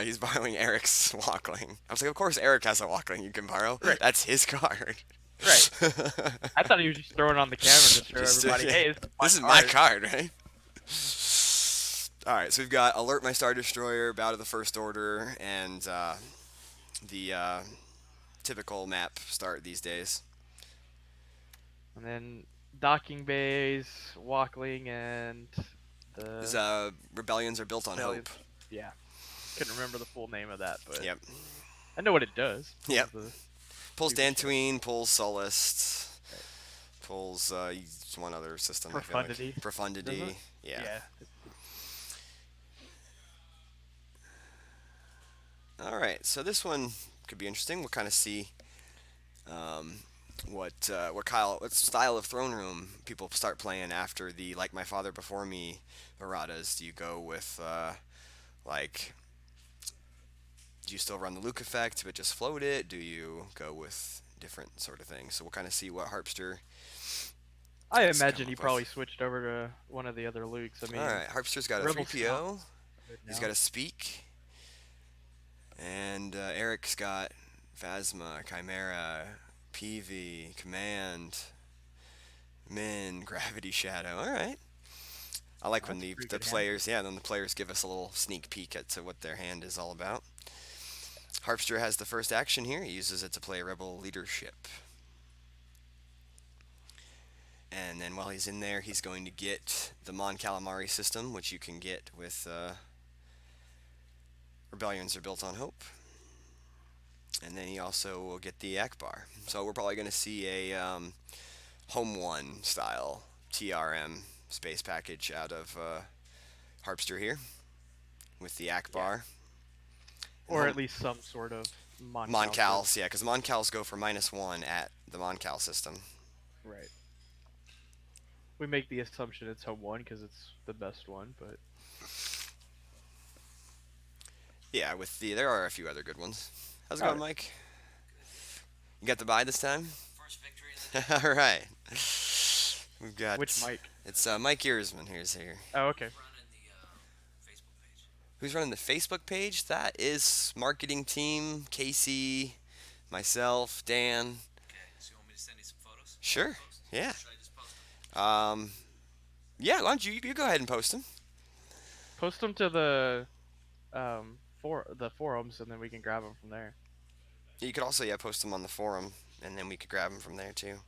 He's borrowing Eric's Walkling. I was like, of course Eric has a Walkling you can borrow. Right, That's his card. right. I thought he was just throwing it on the camera to show Just everybody, yeah. hey, this is my This is my card. card, right? All right, so we've got Alert My Star Destroyer, Bow to the First Order, and the typical map start these days. And then docking bays, Walkling, and These the rebellions are built on rebellions. hope. Yeah, couldn't remember the full name of that, but Yep. I know what it does. Yep. Pulls the Pulls stupid shit. Dantooine, pulls Sullust, Right. pulls one other system, I feel like. Profundity, doesn't it? Profundity. Yeah. Yeah. Alright, so this one could be interesting. We'll kind of see um, what style of throne room people start playing after the Like My Father Before Me erratas. Do you go with like do you still run the Luke effect but just float it? Do you go with different sort of things? So we'll kind of see what Harpster I has come imagine he up with. probably switched over to one of the other Lukes. I All mean, right, Harpster's got a Rebel Scout 3PO. right He's got now. a Speak, and Eric's got Phasma, Chimera, PV, Command, Min, Gravity Shadow. All right. I like when That's a the pretty the good hand. players, yeah, then the players give us a little sneak peek at to what their hand is all about. Harpster has the first action here. He uses it to play Rebel Leadership. And then while he's in there, he's going to get the Mon Calamari system, which you can get with Rebellions Are Built on Hope. And then he also will get the Akbar. So we're probably going to see a Home One style TRM space package out of Harpster here with the Yeah, Akbar. And or Home at least some sort of Moncal system. Moncals, yeah, because Moncals go for -1 at the Moncal system. Right. We make the assumption it's home one because it's the best one, but Yeah, with there are a few other good ones. How's it oh, going, Mike? You got the buy this time? First victory of the day. All right. We've which got Mike? it's Mike Earsman here's here. Oh, okay. Who's running the Facebook page? Who's running the Facebook page? That is marketing team Casey, myself, Dan. Okay, so you want me to send you some photos? Sure. Post? Yeah. Should I just post them? Um. Yeah. Why don't you go ahead and post them? Post them to the for the forums, and then we can grab them from there. You could also post them on the forum, and then we could grab them from there too.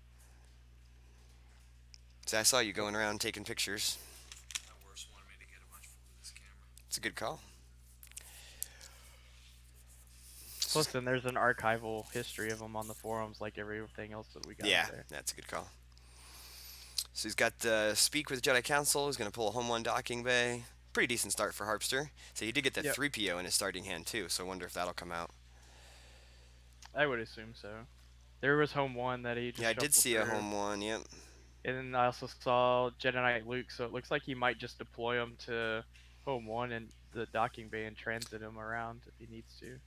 So I saw you going around taking pictures. My worst wanted me to get a bunch with this camera. It's a good call. Plus, then there's an archival history of them on the forums, like everything else that we got Yeah, there. that's a good call. So he's got Speak with Jedi Council. He's going to pull a Home One Docking Bay. Pretty decent start for Harpster. So he did get that Yep, 3PO in his starting hand too. So I wonder if that'll come out. I would assume so. There was home one that he Yeah, just I did shuffled see a through, Home One. Yep. and then I also saw Jedi Knight Luke, so it looks like he might just deploy him to home one and the docking bay and transit him around if he needs to.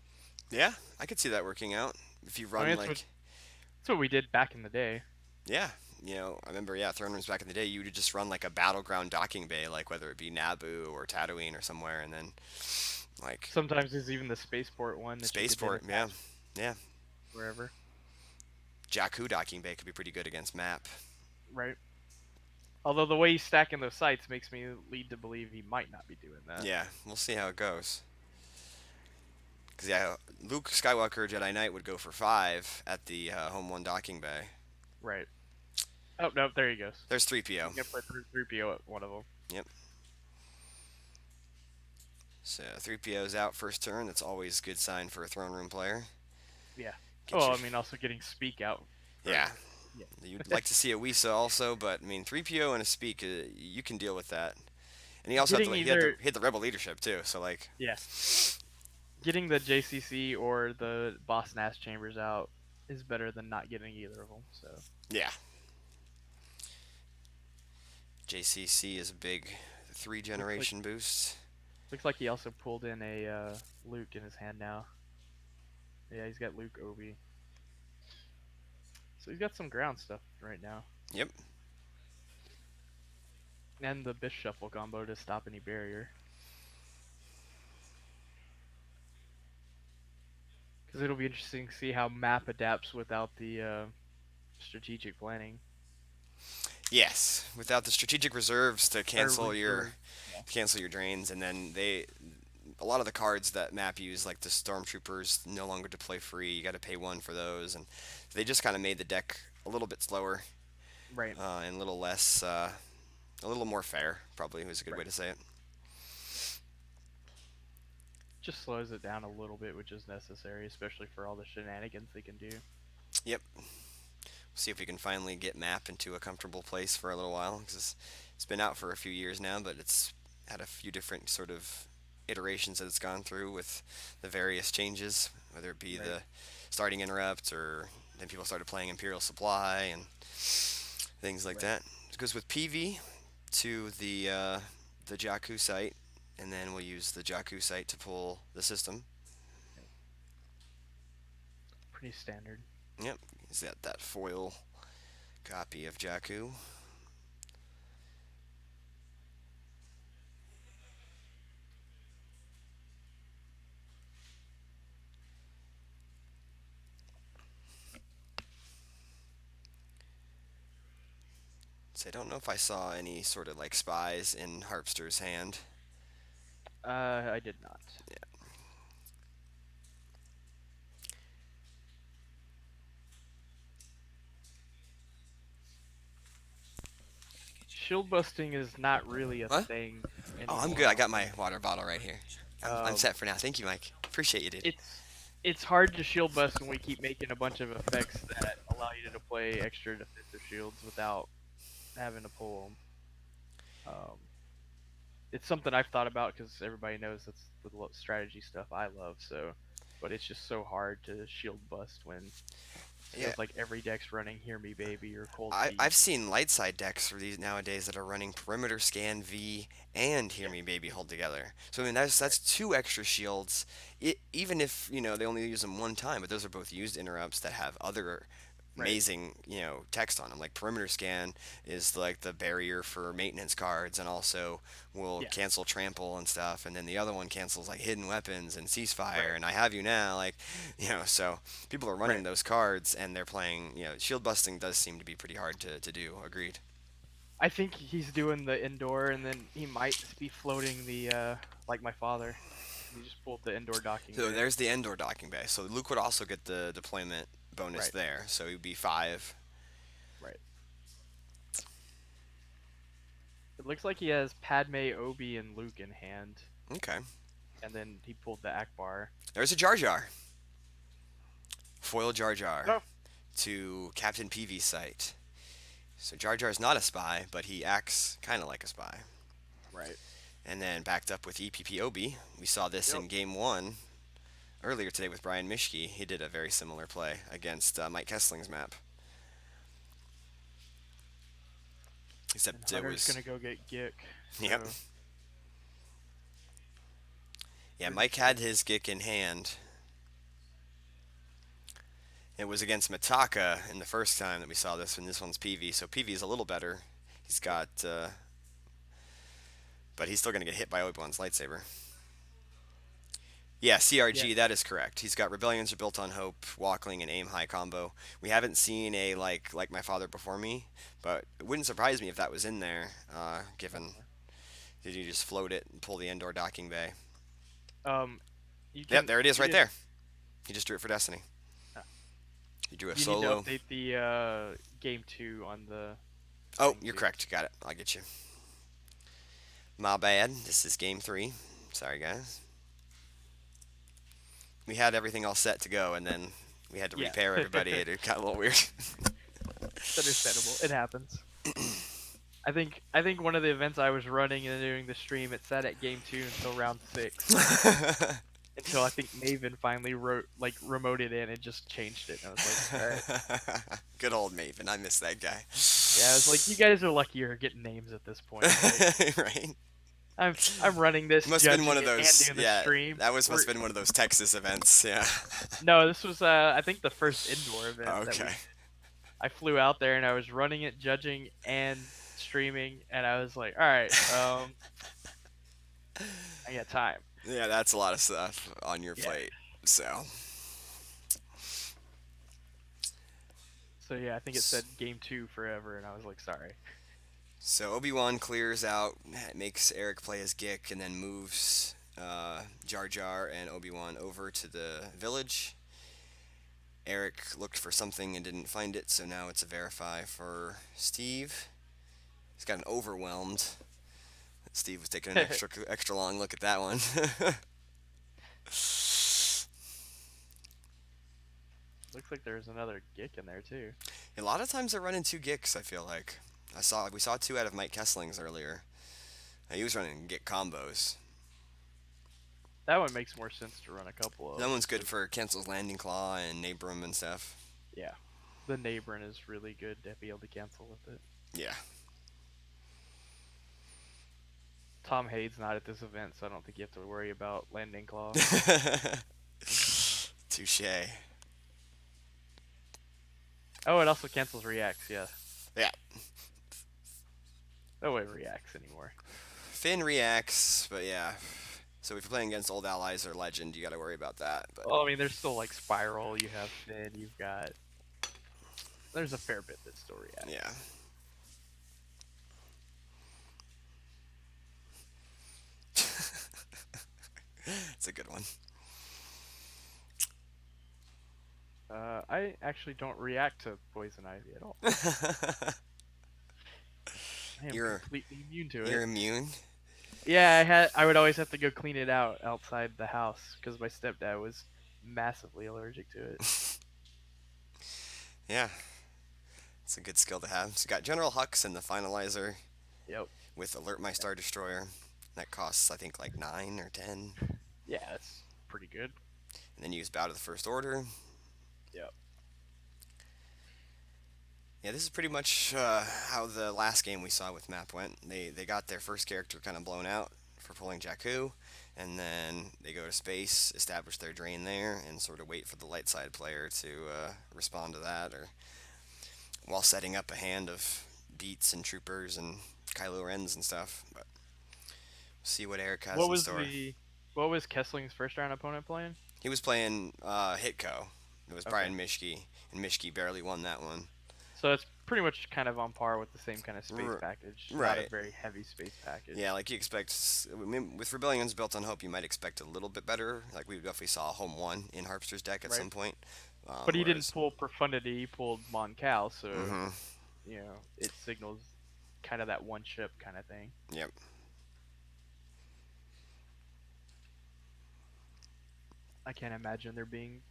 Yeah, I could see that working out. If you I mean, run like, it's what we did back in the day. yeah, I remember, throne rooms back in the day, you would just run like a battleground docking bay, like whether it be Naboo or Tatooine or somewhere, and then like Sometimes there's even the spaceport one that you could then spaceport. Yeah, attach yeah. wherever. Jakku docking bay could be pretty good against map. Right. Although the way he's stacking those sites makes me lead to believe he might not be doing that. Yeah, we'll see how it goes. Because Luke Skywalker Jedi Knight would go for 5 at the Home One docking bay. Right. Oh no, there he goes. There's 3PO. You can put 3PO at one of them. Yep. So 3PO's out first turn. That's always a good sign for a throne room player. Yeah. Get Well, your I mean, also getting Speak out. yeah. Yeah. You'd like to see a Wisa also, but I mean 3PO and a Speak, you can deal with that. And he also Getting he had to either hit the rebel leadership too. So like, yeah, getting the JCC or the Boss Nass chambers out is better than not getting either of them. So yeah, JCC is a big 3 looks like generation boost. he also pulled in a Luke in his hand now. Yeah, he's got Luke Obi. So he's got some ground stuff right now. Yep. And the Bish Shuffle combo to stop any barrier. because it'll be interesting to see how map adapts without the strategic planning Yes, without the strategic reserves to or reserve. Yeah. cancel your drains, and then a lot of the cards that map use, like the stormtroopers, no longer deploy free. You got to pay one for those, and they just kind of made the deck a little bit slower Right. and a little less, a little more fair. Probably was a good way Right. to say it. Just slows it down a little bit, which is necessary, especially for all the shenanigans they can do. Yep. See if we can finally get map into a comfortable place for a little while, because it's been out for a few years now, but it's had a few different sort of iterations that it's gone through with the various changes, whether it be Right. the starting interrupt or then people started playing Imperial Supply and things like Right. that. It goes with PV to the Jakku site, and then we'll use the Jakku site to pull the system. Yep. Pretty standard. Yep, is that foil copy of Jakku. So I don't know if I saw any sort of like spies in Harpster's hand. I did not. Shield busting is not really a What? thing Oh, I'm good. I anymore. got my water bottle right here. I'm Um, set for now. Thank you, Mike. Appreciate you, dude. it's hard to shield bust when we keep making a bunch of effects that allow you to play extra defensive shields without having to pull them. It's something I've thought about because everybody knows that's the strategy stuff I love. So, but it's just so hard to shield bust when it Yeah, feels like every deck's running "Hear Me, Baby" or "Cold I've Feet." seen light side decks for these nowadays that are running perimeter scan V and Hear Yeah, Me Baby hold together. So I mean that's right, two extra shields. Even if they only use them one time, but those are both used interrupts that have other right, amazing text on them. Like perimeter scan is like the barrier for maintenance cards, and also will yeah, cancel trample and stuff. And then the other one cancels like hidden weapons and ceasefire right, and I have you now. Like so people are running right. those cards and they're playing. Shield busting does seem to be pretty hard to do. Agreed. I think he's doing the Endor, and then he might be floating the like my father. He just pulled the Endor docking So bay. there's the Endor docking bay. So Luke would also get the deployment bonus Right, there. So he'd be five. right. It looks like he has Padme, Obi, and Luke in hand, Okay. and then he pulled the Akbar. There's a Jar Jar. Foil Jar Jar Oh, to Captain PV site. So Jar Jar's not a spy, but he acts kind of like a spy. right. And then backed up with EPPOB. We saw this Yep. in game one earlier today with Brian Mishke. He did a very similar play against Mike Kessling's map. And Except it Hunter's was, gonna go get Gick, yep. so Yeah, pretty Mike had safe. his Gick in hand. It was against Mitaka in the first time that we saw this, and this one's PV. So PV is a little better. He's Yep. got, but he's still going to get hit by Obi-Wan's lightsaber. Yeah, Yeah. CRG, that is correct. He's got Rebellions Are Built on Hope, Walkling, and Aim High combo. We haven't seen a like My Father Before Me, but it wouldn't surprise me if that was in there. Given Definitely. did you just float it and pull the Endor docking bay? Um, you Yep, can there it is you right didn't. there. He just drew it for Destiny. Uh, He drew a you need to solo. update the game two on the Oh, thing you're too. correct. Got it. I'll get you. My bad. This is game three. Sorry, guys. We had everything all set to go, and then we had to Yeah. repair everybody. It's It got a little weird. understandable. It happens. I think one of the events I was running and doing the stream, it sat at game two until round six. Until I think Maven finally wrote like remoted in and just changed it. And I was like, all right. Good old Maven. I miss that guy. Yeah, I was like, you guys are lucky you're getting names at this point. Like, Right? I'm running this, Must have been judging one of it, and those. doing the Yeah, stream. that was We're must have been one of those Texas events. Yeah. no, this was I think the first indoor event that we Okay. did. I flew out there and I was running it, judging, and streaming, and I was like, all right, I got time. Yeah, that's a lot of stuff on your Yeah, plate. So. So yeah, I think it said game two forever, and I was like, sorry. So Obi-Wan clears out, makes Eric play as Gick, and then moves Jar Jar and Obi-Wan over to the village. Eric looked for something and didn't find it, so now it's a verify for Steve. He's got an overwhelmed. Steve was taking an extra long look at that one. Looks like there's another Gick in there too. A lot of times they're running two Gicks. I feel like we saw two out of Mike Kessling's earlier. He was running Gick combos. That one makes more sense to run a couple That of. one's good So for Cancel's Landing Claw and Nabram and stuff. yeah, the Neighborin is really good to be able to cancel with it. Yeah. Tom Hade's not at this event, so I don't think you have to worry about landing claw. Touche. Oh, it also cancels reacts. Yeah, Yeah. no way reacts anymore. Finn reacts, but yeah. So if you're playing against old allies or legend, you got to worry about that. But Well, I mean, there's still like Spiral. You have Finn. You've got. There's a fair bit that still reacts. yeah. It's a good one. I actually don't react to poison ivy at all. I am you're completely immune to you're it. immune. Yeah, I would always have to go clean it out outside the house because my stepdad was massively allergic to it. Yeah. It's a good skill to have. So you got General Hux and the Finalizer Yep. with Alert My Star Destroyer. That costs I think like 9 or 10. Yeah, that's pretty good. And then you use Bow to the First Order. Yep. Yeah, this is pretty much how the last game we saw with map went. They got their first character kind of blown out for pulling Jakku, and then they go to space, establish their drain there, and sort of wait for the light side player to respond to that, or while setting up a hand of beats and troopers and Kylo Rens and stuff. But see what Eric has What in was store. the what was Kessling's first round opponent playing? He was playing Hitco. It was Okay. Brian Mishke, and Mishke barely won that one. So it's pretty much kind of on par with the same kind of space package. Not a Right. very heavy space package. Yeah, like you expect. I mean, with Rebellions built on Hope, you might expect a little bit better. Like we definitely saw Home One in Harpster's deck at Right. some point. But he didn't Whereas, pull Profundity, he pulled Mon Cal, so mm-hmm, it signals kind of that one chip kind of thing. yep, I can't imagine there being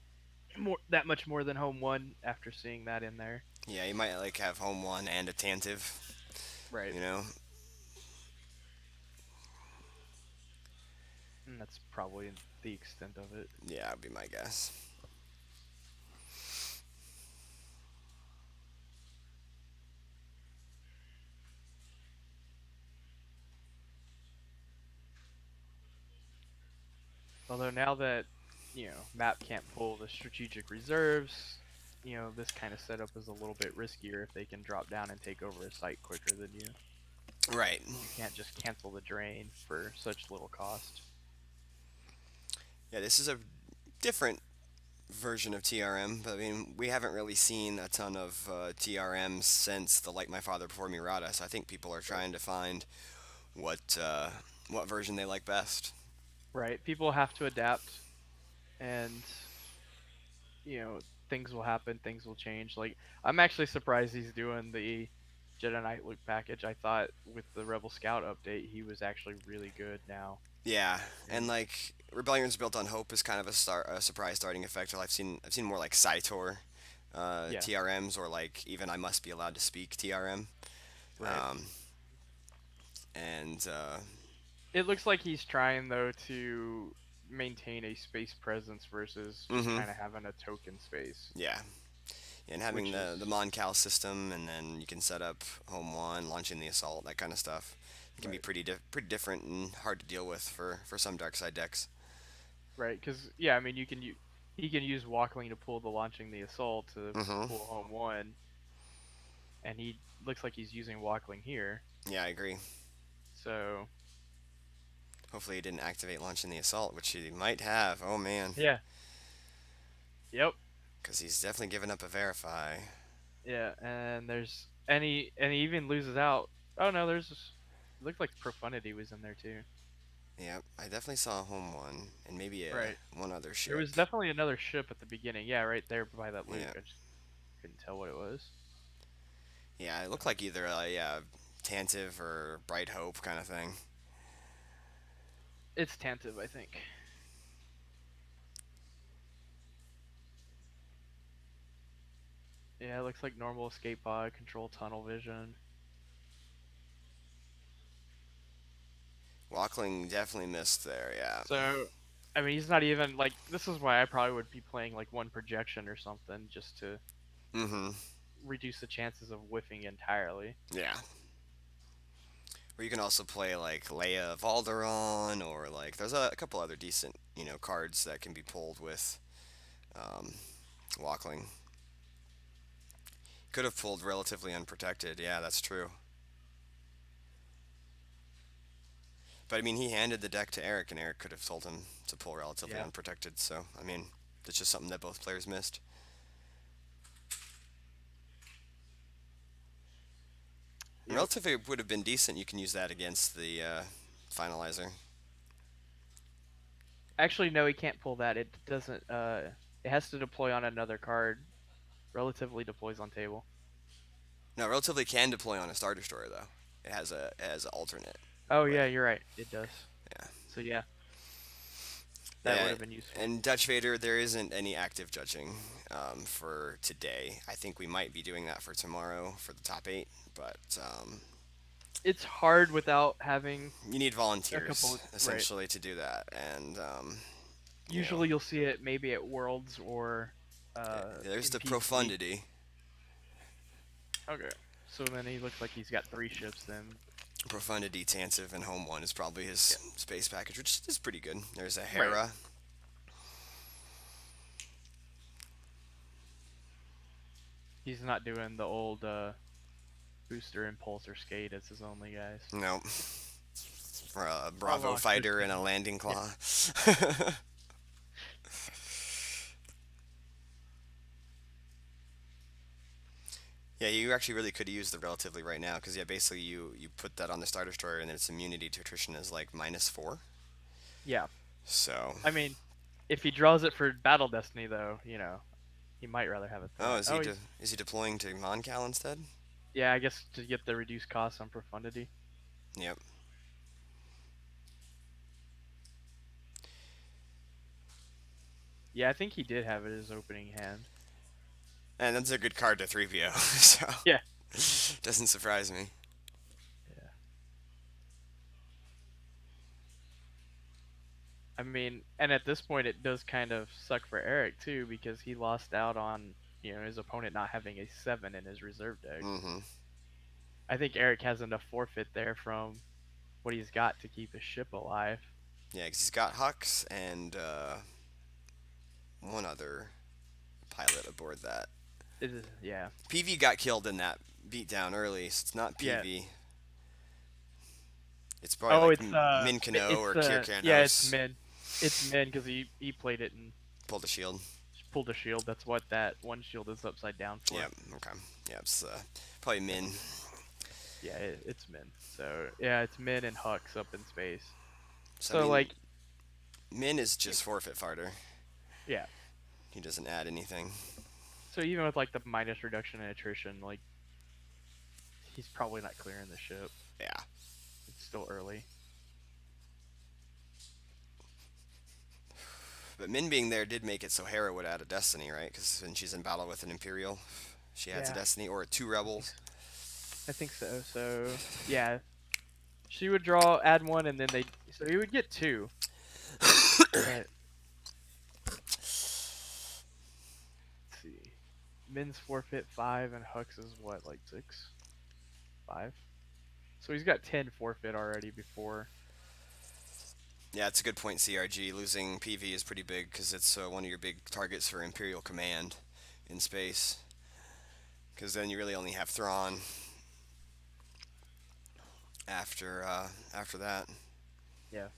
more that much more than Home One after seeing that in there. yeah, you might like have Home One and attentive. Right. You know, And that's probably the extent of it. yeah, would be my guess. Although now that Map can't pull the strategic reserves, this kind of setup is a little bit riskier if they can drop down and take over a site quicker than you. Right. You can't just cancel the drain for such little cost. Yeah, this is a different version of TRM, but I mean, we haven't really seen a ton of TRM since the Like My Father Before Me Rada, so I think people are trying to find what uh, what version they like best. Right. People have to adapt, and you know things will happen, things will change. Like I'm actually surprised he's doing the Jedi Knight loot package. I thought with the Rebel Scout update he was actually really good now. Yeah, and And like Rebellions Built on Hope is kind of a surprise starting effect. I've seen more like Saitor yeah, TRMs, or like even I Must Be Allowed to Speak TRM. right. Um, and It looks like he's trying though to maintain a space presence versus just mm-hmm, kind of having a token space, yeah, and having which the is Mon Cal system, and then you can set up Home One, launching the assault, that kind of stuff. It can be right. pretty different and hard to deal with for some dark side decks. Right, because yeah, I mean he can use Walkling to pull the launching the assault to Mm-hmm. pull home one, and he looks like he's using Walkling here. Yeah, I agree. So Hopefully, he didn't activate launching the assault, which he might have. Oh man, yeah, yep, because he's definitely given up a verify. Yeah, and he even loses out. Oh no, it looked like Profundity was in there too. Yep, I definitely saw a home one and maybe Right. one other There ship. was definitely another ship at the beginning. Yeah, right there by that Luke. Yeah, I just couldn't tell what it was. yeah, it looked So like either yeah, Tantive or Bright Hope kind of thing. it's Tantive, I think. Yeah, it looks like normal escape pod, control tunnel vision. Walkling definitely missed there. Yeah. So, I mean, he's not even like. This is why I probably would be playing like one projection or something just to Mm-hmm. reduce the chances of whiffing entirely. Yeah. Or you can also play like Leia of Alderaan, or like there's a couple other decent cards that can be pulled with um, Walkling. Could have pulled relatively unprotected. Yeah, that's true. But I mean, he handed the deck to Eric, and Eric could have told him to pull relatively Yeah. unprotected. So I mean, that's just something that both players missed. Yep. Relatively would have been decent. You can use that against the finalizer. Actually, no, he can't pull that. It doesn't. It has to deploy on another card. Relatively deploys on table. No, relatively can deploy on a Star Destroyer though. It has an alternate Oh way. yeah, you're right. It does. Yeah. So yeah, that would Yeah, have been useful. and Dutch Vader, there isn't any active judging for today. I think we might be doing that for tomorrow for the top eight, but It's hard without having you need a couple. volunteers Right. essentially to do that, and you know, Usually you'll see it maybe at Worlds or there's in the PvP. profundity. Okay. So then he looks like he's got three ships then. Profundity, Tantive, and Home One is probably his Yeah. space package, which is pretty good. There's a Right. Hera. He's not doing the old booster impulse or skate as his only guys. No, for a Bravo Bravo fighter and a 13. landing Yeah. claw. Yeah, you actually really could use the relatively right now because yeah, basically you put that on the Star Destroyer and then its immunity to attrition is like -4. Yeah. So, I mean, if he draws it for Battle Destiny though, he might rather have a oh, threat. Oh, he's is he deploying to Moncal instead? yeah. I guess to get the reduced cost on Profundity. Yep. Yeah, I think he did have it as opening hand. And that's a good card to 3PO, so Yeah. doesn't surprise me. Yeah. I mean, and at this point, it does kind of suck for Eric too because he lost out on his opponent not having a seven in his reserve deck. Mm-hmm. I think Eric has enough forfeit there from what he's got to keep his ship alive. Yeah, because he's got Hux and one other pilot aboard that. It is, yeah, PV got killed in that beatdown early, so it's not yeah. PV. It's probably Oh, like it's Min Kano or yeah, it's Kirkanos Min. It's Min because he played it and pulled the shield. pulled a shield. That's what that one shield is upside down for. Yep. Okay. Yep. It's probably Min. Yeah, it's Min. So yeah, it's Min and Hux up in space. So I So mean, like, Min is just forfeit farter. yeah. He doesn't add anything. So even with like the minus reduction in attrition, like he's probably not clearing the ship. Yeah. It's still early. But Min being there did make it so Hera would add a Destiny, right? Because when she's in battle with an Imperial, she adds a Yeah, Destiny or two I think Rebels. so. I think so. So yeah, she would add one, and then so he would get two. But let's see, Min's forfeit five, and Hux is what, like six, five. So he's got 10 forfeit already before. Yeah, it's a good point, CRG. Losing PV is pretty big because it's one of your big targets for Imperial Command in space. Because then you really only have Thrawn after that. Yeah.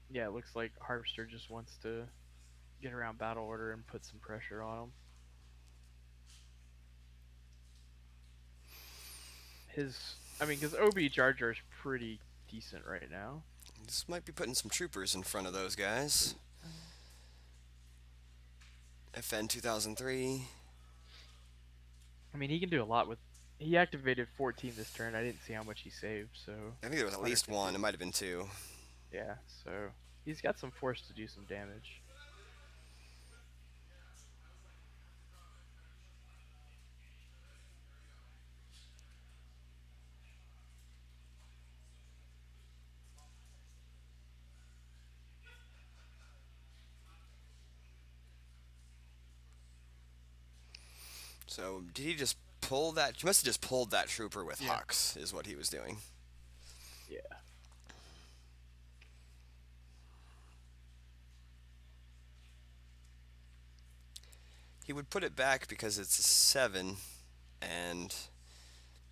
Yeah, it looks like Harpster just wants to get around battle order and put some pressure on him. I mean, because OB Jar Jar is pretty decent right now. This might be putting some troopers in front of those guys. FN 2003. I mean, he can do a lot with. He activated 14 this turn. I didn't see how much he saved, so I think there was at least one. 150. It might have been two. Yeah, so he's got some force to do some damage. So did he just pull that? He must have just pulled that trooper with Yeah. Hux, is what he was doing. Yeah. He would put it back because it's a 7, and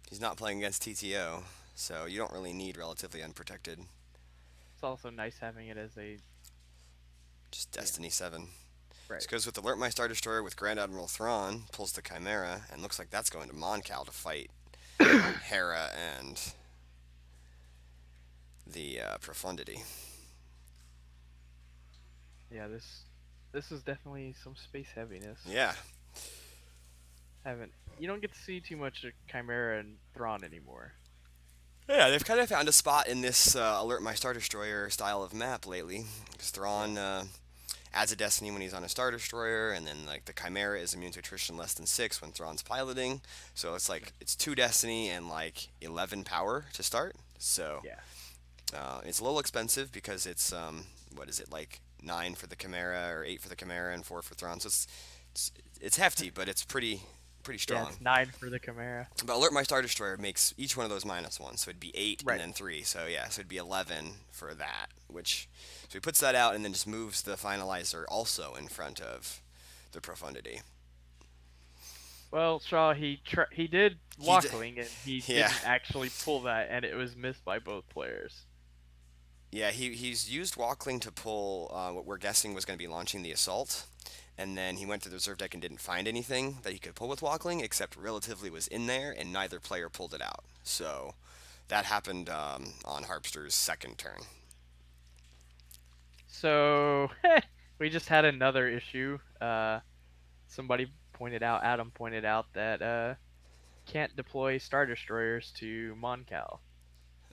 he's not playing against TTO, so you don't really need relatively unprotected. It's also nice having it as a Just yeah. Destiny 7. This Right. goes with Alert My Star Destroyer with Grand Admiral Thrawn, pulls the Chimera, and looks like that's going to Moncal to fight Hera and the Profundity. Yeah, this is definitely some space heaviness. Yeah. Haven't You don't get to see too much of Chimera and Thrawn anymore. Yeah, they've kind of found a spot in this Alert My Star Destroyer style of map lately. Because Yeah. Thrawn adds a Destiny when he's on a Star Destroyer, and then like the Chimera is immune to attrition less than 6 when Thrawn's piloting. So it's like it's 2 Destiny and like 11 power to start. So Yeah. it's a little expensive because it's what is it, like 9 for the Chimera or 8 for the Chimera and 4 for Thrawn. So it's it's hefty, but it's pretty Yeah, strong. it's 9 for the Chimera. But Alert My Star Destroyer makes each one of those -1, so it'd be 8 and Right. then 3. So yeah, so it'd be 11 for that. Which so he puts that out and then just moves the finalizer also in front of the Profundity. Well, Shaw he did He d- Walkling and he yeah. didn't actually pull that and it was missed by both players. Yeah, he's used Walkling to pull what we're guessing was going to be launching the assault, and then he went to the reserve deck and didn't find anything that he could pull with Walkling, except relatively was in there, and neither player pulled it out. So that happened on Harpster's second turn. So we just had another issue. Somebody pointed out, Adam pointed out that can't deploy Star Destroyers to Moncal.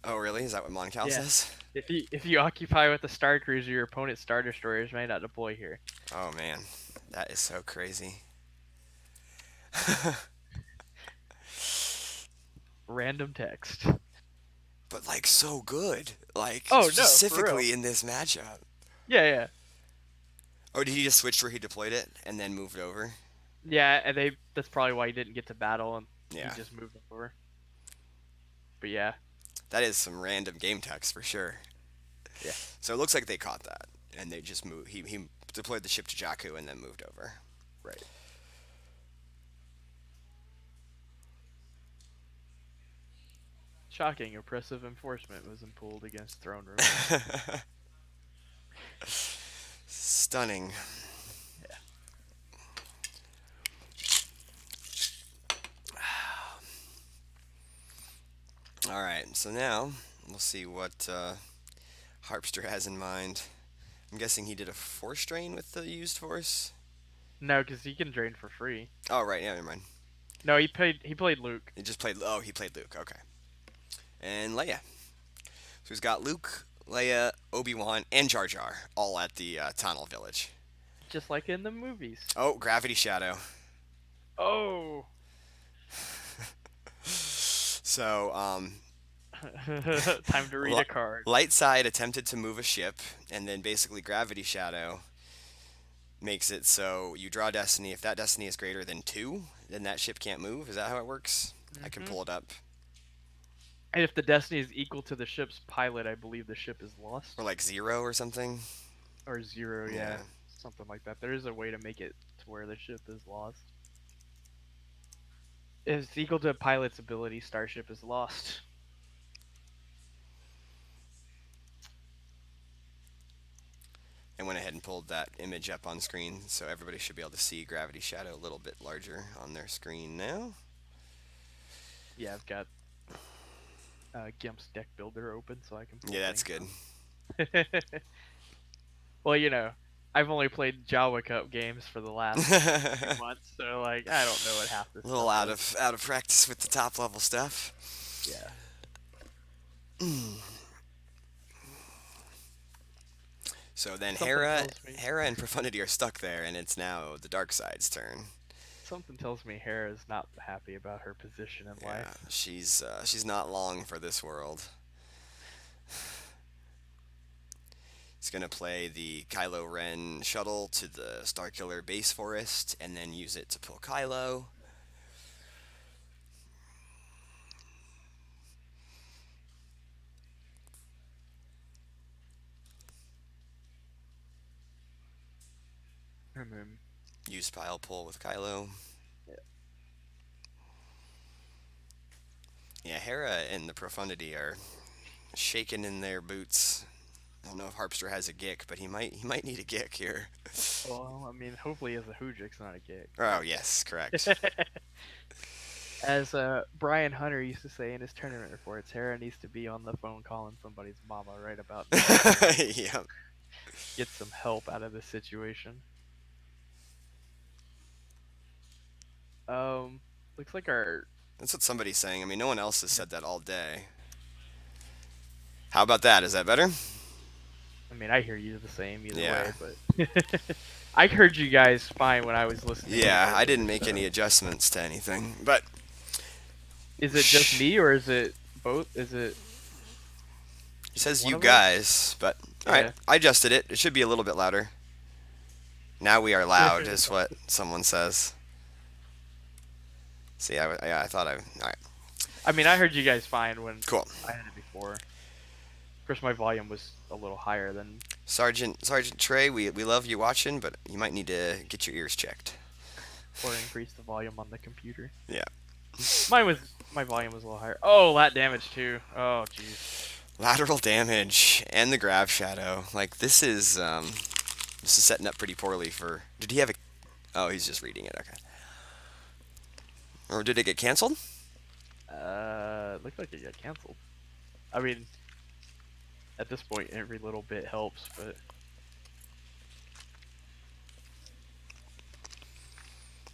Oh, really? Is that what Moncal Yeah. says? If you occupy with a Star Cruiser, your opponent's Star Destroyers may not deploy here. Oh man, that is so crazy. Random text. But like so good, like Oh no, for real. specifically in this matchup. Yeah, yeah, Oh, did he just switch where he deployed it and then moved over? yeah. And that's probably why he didn't get to battle and he Yeah, just moved over. But yeah, that is some random game text for sure. yeah, So it looks like they caught that and they just moved. He deployed the ship to Jakku and then moved over. right. Shocking, oppressive enforcement was pulled against throne room. Stunning. Yeah. All right, so now we'll see what Harpster has in mind. I'm guessing he did a force drain with the used force. No, because he can drain for free. Oh right, yeah, never mind. No, he played Luke. He just played. Oh, he played Luke. Okay, and Leia. So he's got Luke, Leia, Obi-Wan, and Jar Jar all at the Tunnel Village. Just like in the movies. Oh, Gravity Shadow. Oh. So, Time to read a card. Light Side attempted to move a ship, and then basically Gravity Shadow makes it so you draw Destiny. If that Destiny is greater than 2, then that ship can't move. Is that how it works? I can Hmm. pull it up. And if the destiny is equal to the ship's pilot, I believe the ship is lost. Or like 0 or something. Or 0, Yeah. yeah. Something like that. There is a way to make it to where the ship is lost. If it's equal to a pilot's ability, starship is lost. I went ahead and pulled that image up on screen, so everybody should be able to see Gravity Shadow a little bit larger on their screen now. Yeah, I've got Gimp's deck builder open so I can pull Yeah, that's things good. up. Well, I've only played Jawa Cup games for the last few A months, so like I don't know what half this little stuff is. out of practice with the top level stuff. Yeah. So then Something tells me Hera and Profundity are stuck there, and it's now the dark side's turn. something tells me Hera is not happy about her position in Yeah, life. she's not long for this world. He's gonna play the Kylo Ren shuttle to the Starkiller base forest, and then use it to pull Kylo. And then Use pile pull with Kylo. yeah. Yeah, Hera and the Profundity are shaking in their boots. I don't know if Harpster has a Gick, but he might need a Gick here. Well, I mean, hopefully as a Hoojix, not a kick. Oh yes, correct. As Brian Hunter used to say in his tournament reports, Hera needs to be on the phone calling somebody's mama right about now. Yeah, Get some help out of this situation. Um, looks like our. that's what somebody's saying. I mean, no one else has said that all day. How about that? Is that better? I mean, I hear you the same either Yeah. way, but I heard you guys fine when I was listening Yeah, I remotely. didn't make So, any adjustments to anything, but is it just me or is it both? Is it he just says one you of us? guys. But all right, Yeah. I adjusted it. It should be a little bit louder. Now we are loud, is what someone says. See, yeah, I thought I. All right, I mean, I heard you guys fine when cool. I had it before. Of course, my volume was a little higher than, Sergeant Trey, we love you watching, but you might need to get your ears checked. or increase the volume on the computer. Yeah. My volume was a little higher. Oh, lat damage too. Oh, jeez. Lateral damage and the grab shadow. Like this is setting up pretty poorly for. Did he have a? Oh, he's just reading it. Okay. Or did it get canceled? Looked like it got canceled. I mean, at this point, every little bit helps, but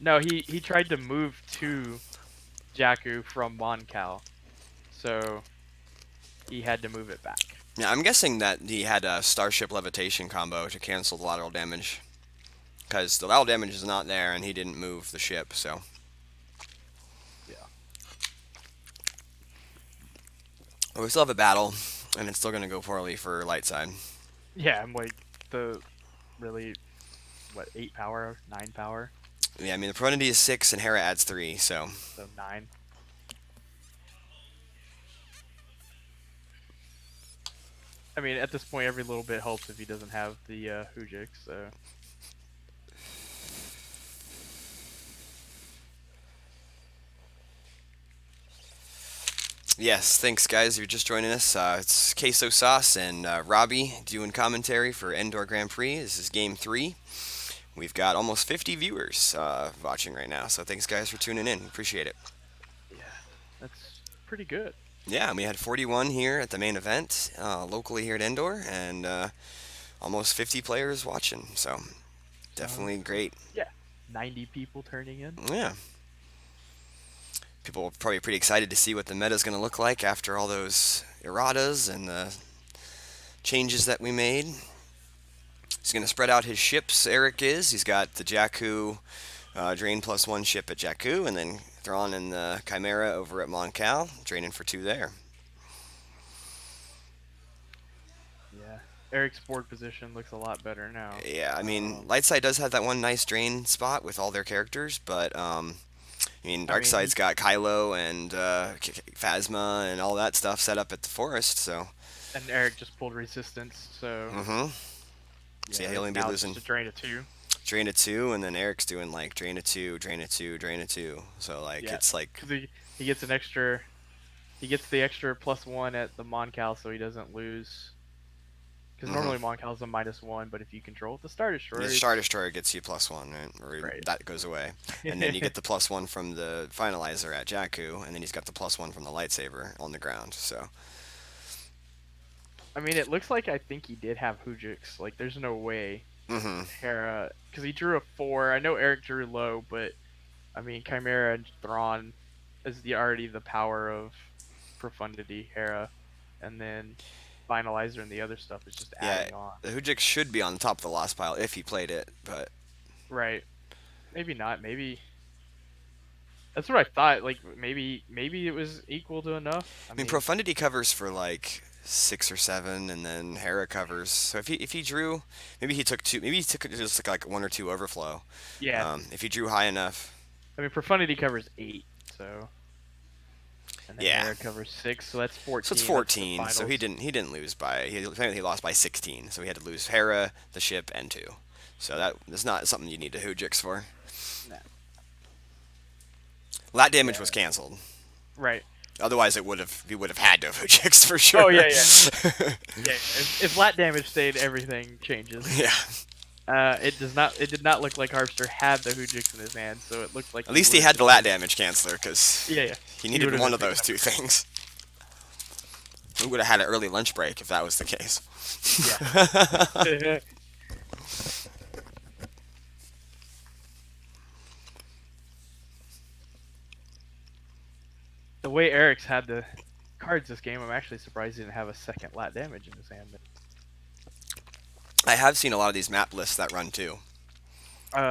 no, he tried to move to Jakku from Moncal, so he had to move it back. Yeah, I'm guessing that he had a Starship Levitation combo to cancel the lateral damage. Because the lateral damage is not there, and he didn't move the ship, so. Yeah. But we still have a battle, and it's still going to go poorly for light side. Yeah, I'm like the really what 8 power, 9 power, Yeah, I mean, the Profundity is 6, and Hera adds 3, so. so 9. I mean, at this point, every little bit helps if he doesn't have the Hoojix. So Yes, thanks, guys. If you're just joining us, it's Queso Sauce and Robbie doing commentary for Endor Grand Prix. This is game 3. We've got almost 50 viewers watching right now, so thanks, guys, for tuning in. Appreciate it. yeah, that's pretty good. Yeah, and we had 41 here at the main event, locally here at Endor, and almost 50 players watching, so definitely So great. yeah, 90 people turning in. Yeah. People are probably pretty excited to see what the meta is going to look like after all those erratas and the changes that we made. He's going to spread out his ships, Eric is. He's got the Jakku drain +1 ship at Jakku, and then Thrawn and the Chimera over at Moncal, draining for 2 there. Yeah, Eric's board position looks a lot better now. Yeah, I mean, Lightside does have that one nice drain spot with all their characters, but I mean, I mean, Darkseid's got Kylo and Phasma and all that stuff set up at the forest, so. and Eric just pulled resistance, so Mm-hmm. So yeah, he'll only be now it's losing just a drain of 2. drain a 2, and then Eric's doing like drain a 2, drain a 2, drain a 2. So like Yeah, it's like because he gets an extra. He gets the extra +1 at the Moncal, so he doesn't lose Because Mm-hmm. normally Monkhal's a -1, but if you control the Star The Destroyer, Star it's Destroyer gets you +1, right? Or right. that goes away, and then you get the +1 from the Finalizer at Jakku, and then he's got the +1 from the lightsaber on the ground. So, I mean, it looks like I think he did have Hujix. Like, there's no way mm-hmm. Hera, because he drew a 4. I know Eric drew low, but I mean, Chimera and Thrawn is already the power of Profundity, Hera, and then Finalizer and the other stuff is just Yeah, adding on. the Hujix should be on the top of the lost pile if he played it, but Right. Maybe not. Maybe that's what I thought. Like maybe it was equal to enough. I I mean, mean, Profundity covers for like 6 or 7, and then Hera covers. So if he drew, maybe he took two. Maybe he took just like 1 or 2 overflow. yeah. If he drew high enough, I mean, Profundity covers 8, so and then yeah. Hera covers 6, so that's So it's 14. That's the 14. So he finals. didn't lose by. He lost by 16. So he had to lose Hera, the ship, and two. So that's not something you need to Hujix for. Nah. Lat damage Yeah. was canceled. Right. Otherwise, he would have had to have Hujix for Oh sure. yeah, yeah, yeah. If lat damage stayed, everything changes. Yeah. It does not. It did not look like Harpster had the Hujix in his hand, so it looked like At he least would he have had the just lat been. damage canceller because Yeah, yeah. he He would needed have one been of picking those up. two things. We would have had an early lunch break if that was the case. Yeah. The way Eric's had the cards this game, I'm actually surprised he didn't have a second lat damage in his hand. I have seen a lot of these map lists that run too.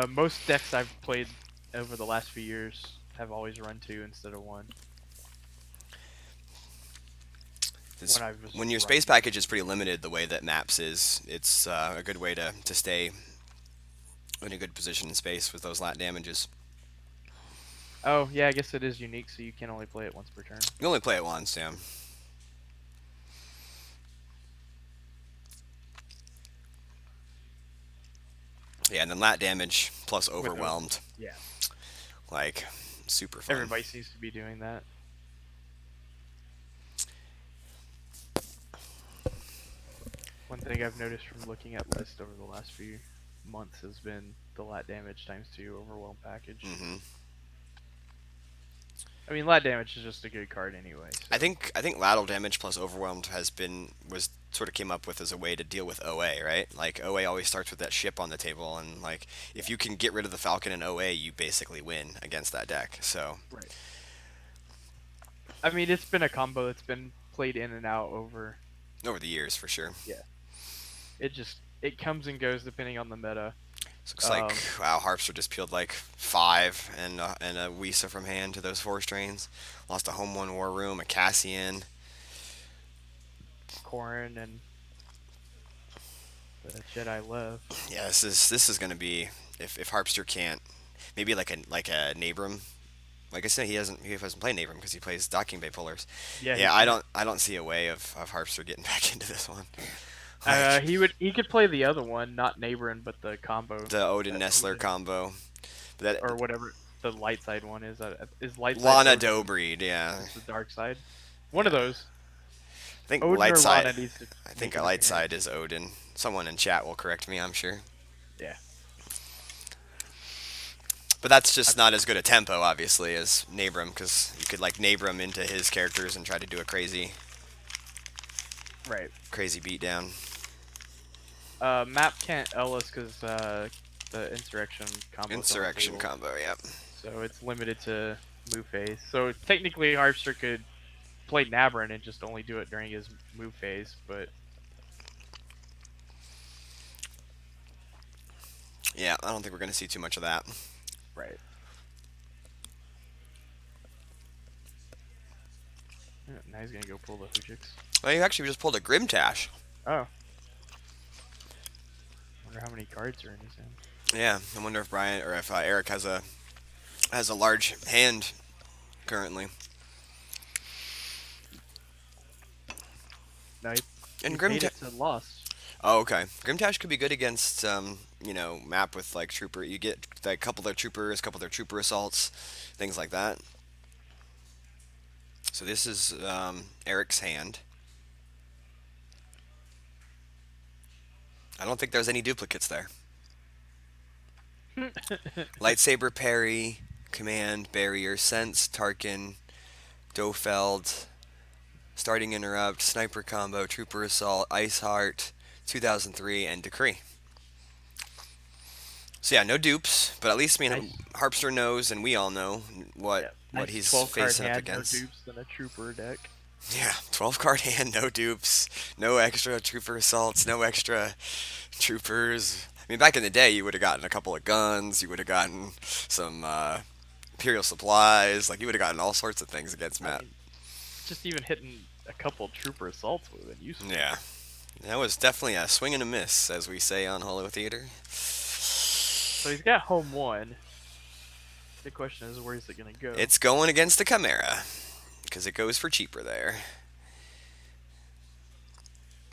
Most decks I've played over the last few years have always run 2 instead of 1 It's, when I was when your space running. package is pretty limited, the way that maps is, it's a good way to stay in a good position in space with those lat damages. Oh yeah, I guess it is unique, so you can only play it once per turn. You only play it once, yeah. Yeah, and then lat damage plus With overwhelmed, yeah, like super fun. everybody seems to be doing that. One thing I've noticed from looking at lists over the last few months has been the lat damage times 2 overwhelm package. hmm I mean, lat damage is just a good card anyway. So I think lateral damage plus overwhelmed was sort of came up with as a way to deal with OA, right? Like OA always starts with that ship on the table, and like if yeah, you can get rid of the Falcon in OA, you basically win against that deck. So right. I mean, it's been a combo that's been played in and out over. over the years, for sure. Yeah, it comes and goes depending on the meta. So looks like Um, wow, Harpster just peeled like 5 and a Wisa from hand to those 4 strains. Lost a Home One War Room, a Cassian. Corrin and the Jedi love. Yeah, this is gonna be if Harpster can't maybe like a Nabram. Like I said, he hasn't played Nabram because he plays Docking Bay pullers. Yeah, he Yeah, I can't. don't see a way of Harpster getting back into this one. Like He could play the other one, not Neighborin, but the combo the Odin that Nestler Odin combo. But or whatever the light side one is. Is light side Lana Odin? Dobreed, yeah. Is the dark side? One of those. I think Odin light or side. Lana needs to I think make a an light side appearance. is Odin. Someone in chat will correct me, I'm sure. Yeah. But that's I, just not as good a tempo, obviously, as Nabram, because you could like Nabram into his characters and try to do a right. crazy beatdown. Map can't Ellis because the insurrection combo's on the Insurrection table, combo, yep. so it's limited to move phase. So technically, Harpster could play Nabrin and just only do it during his move phase, but Yeah, I don't think we're gonna see too much of that. right. Yeah, now he's gonna go pull the Hujix. Well, you actually just pulled a Grimtash. Oh, wonder how many cards are in his hand. Yeah, I wonder if Brian or if Eric has a large hand currently. No, he And paid Grimtash. it to lost. Oh, okay. Grimtash could be good against map with like trooper. You get like, a couple of their troopers, a couple of their trooper assaults, things like that. So this is Eric's hand. I don't think there's any duplicates there. Lightsaber parry, command, barrier, sense, Tarkin, Dofeld, starting interrupt, sniper combo, trooper assault, ice heart, 2003, and decree. So yeah, no dupes, but at least Nice. Harpster knows, and we all know Yeah. what Nice he's 12 card facing up hand, no against. dupes, and a trooper deck. Yeah, 12 card hand, no dupes, no extra trooper assaults, no extra troopers. I mean, back in the day, you would have gotten a couple of guns, you would have gotten some Imperial supplies, like you would have gotten all sorts of things against I Matt. mean, just even hitting a couple trooper assaults would have been useful. Yeah, that was definitely a swing and a miss, as we say on Holo Theater. So he's got home one. The question is, where's it going to go? It's going against the Chimera, because it goes for cheaper there.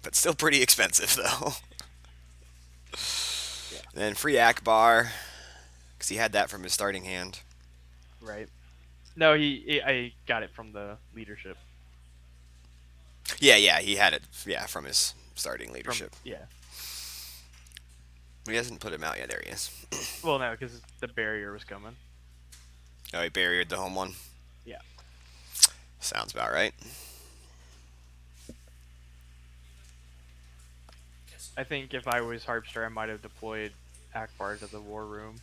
But still pretty expensive, though. Yeah. Then free Akbar, because he had that from his starting hand. Right. No, I got it from the leadership. Yeah, he had it. Yeah, from his starting From leadership. yeah. He hasn't put him out yet. There he is. Well, no, because the barrier was coming. Oh, he buried the home one. Yeah. Sounds about right. I think if I was Harpster, I might have deployed Akbar to the war room,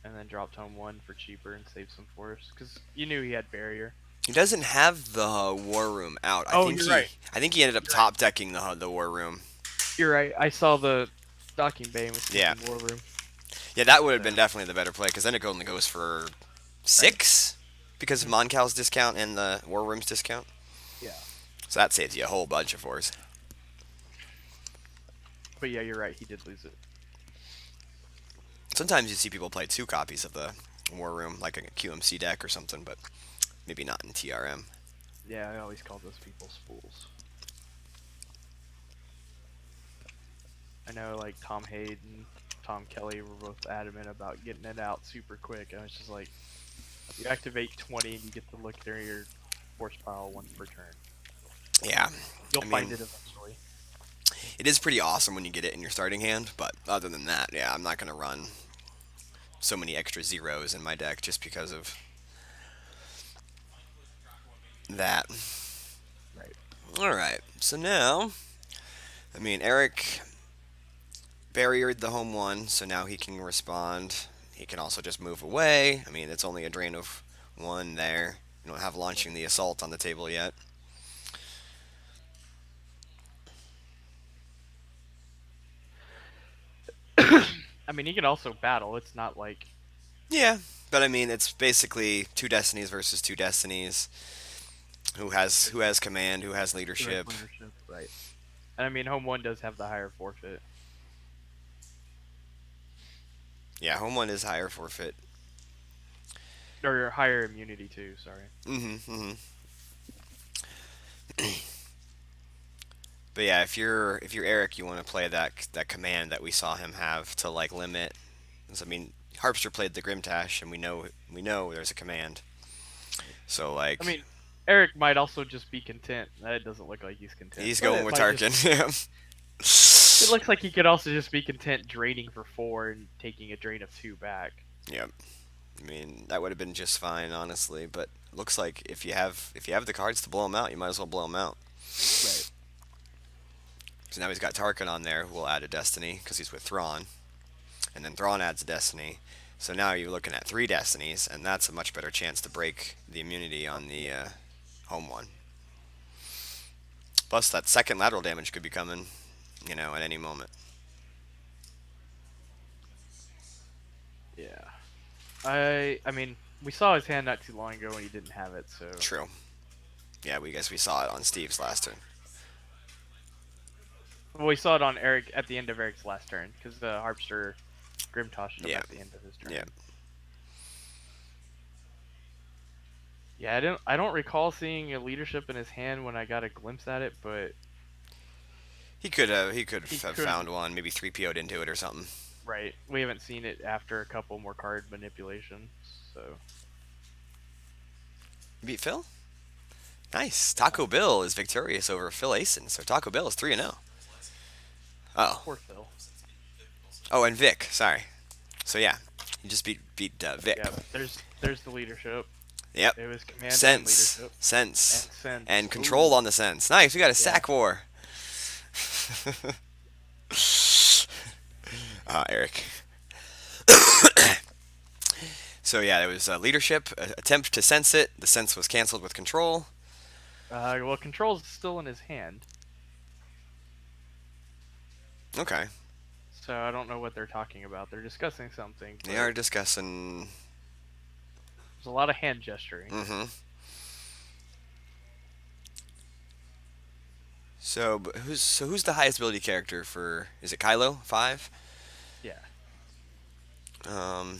and then dropped home one for cheaper and saved some force. Because you knew he had barrier. He doesn't have the war room out. Oh, you're right. I think he ended up You're right. top decking the war room. You're right. I saw the stocking bay with Yeah. the war room. Yeah, that would have been definitely the better play because then it only goes for 6 because of Moncal's discount and the war room's discount. Yeah. So that saves you a whole bunch of force. But yeah, you're right. He did lose it. Sometimes you see people play 2 copies of the war room, like a QMC deck or something, but maybe not in TRM. Yeah, I always call those people spools. I know, like, Tom Hayden, Tom Kelly were both adamant about getting it out super quick. And it's just like, you activate 20 and you get to look through your force pile once per turn. Yeah, You'll I mean, find it eventually. it is pretty awesome when you get it in your starting hand, but other than that, yeah, I'm not going to run so many extra zeros in my deck just because of that. Right. Alright, so now, I mean, Eric barriered the home one, so now he can respond. He can also just move away. I mean, it's only a drain of 1 there. You don't have launching the assault on the table yet. I mean, he can also battle. It's not like Yeah, but I mean, it's basically 2 destinies versus 2 destinies. Who has command? Who has leadership? direct leadership. Right. And I mean, home one does have the higher forfeit. Yeah, home one is higher forfeit. Or higher immunity, too. Sorry. Mm-hmm. But yeah, if you're Eric, you want to play that command that we saw him have to like limit. 'Cause, I mean, Harpster played the Grimtash, and we know there's a command. So I like mean, Eric might also just be content. That doesn't look like he's content. he's But going it with might just- Tarkin. It looks like he could also just be content draining for 4 and taking a drain of 2 back. Yep. I mean, that would have been just fine, honestly. But looks like if you have the cards to blow him out, you might as well blow him out. Right. So now he's got Tarkin on there, who will add a Destiny because he's with Thrawn, and then Thrawn adds a Destiny. So now you're looking at 3 Destinies, and that's a much better chance to break the immunity on the home one. Plus, that second lateral damage could be coming, at any moment. Yeah. I mean, we saw his hand not too long ago when he didn't have it, so True. Yeah, we guess we saw it on Steve's last turn. well, we saw it on Eric at the end of Eric's last turn because the Harpster Grimtoshed him Yeah. at the end of his turn. Yeah. Yeah, I don't recall seeing a leadership in his hand when I got a glimpse at it, but He could He have could. found one, maybe 3PO'd into it or something. right, we haven't seen it after a couple more card manipulation, so You beat Phil? Nice. Taco Bill is victorious over Phil Asen, so Taco Bill is 3-0. Oh, Poor Phil. oh, and Vic. Sorry. So yeah, you just beat Vic. Yep. There's the leadership. Yep. It was command and Sense, leadership sense, and sense. and control Ooh. on the sense. Nice. We got a Yeah. sack war. Eric. So yeah, there was leadership, attempt to sense it. The sense was canceled with control. Well, control's still in his hand, Okay, so I don't know what they're talking about. They're discussing something, they but are discussing. there's a lot of hand gesturing. Mm-hmm. So who's the highest ability character for? Is it Kylo 5? Yeah. Um,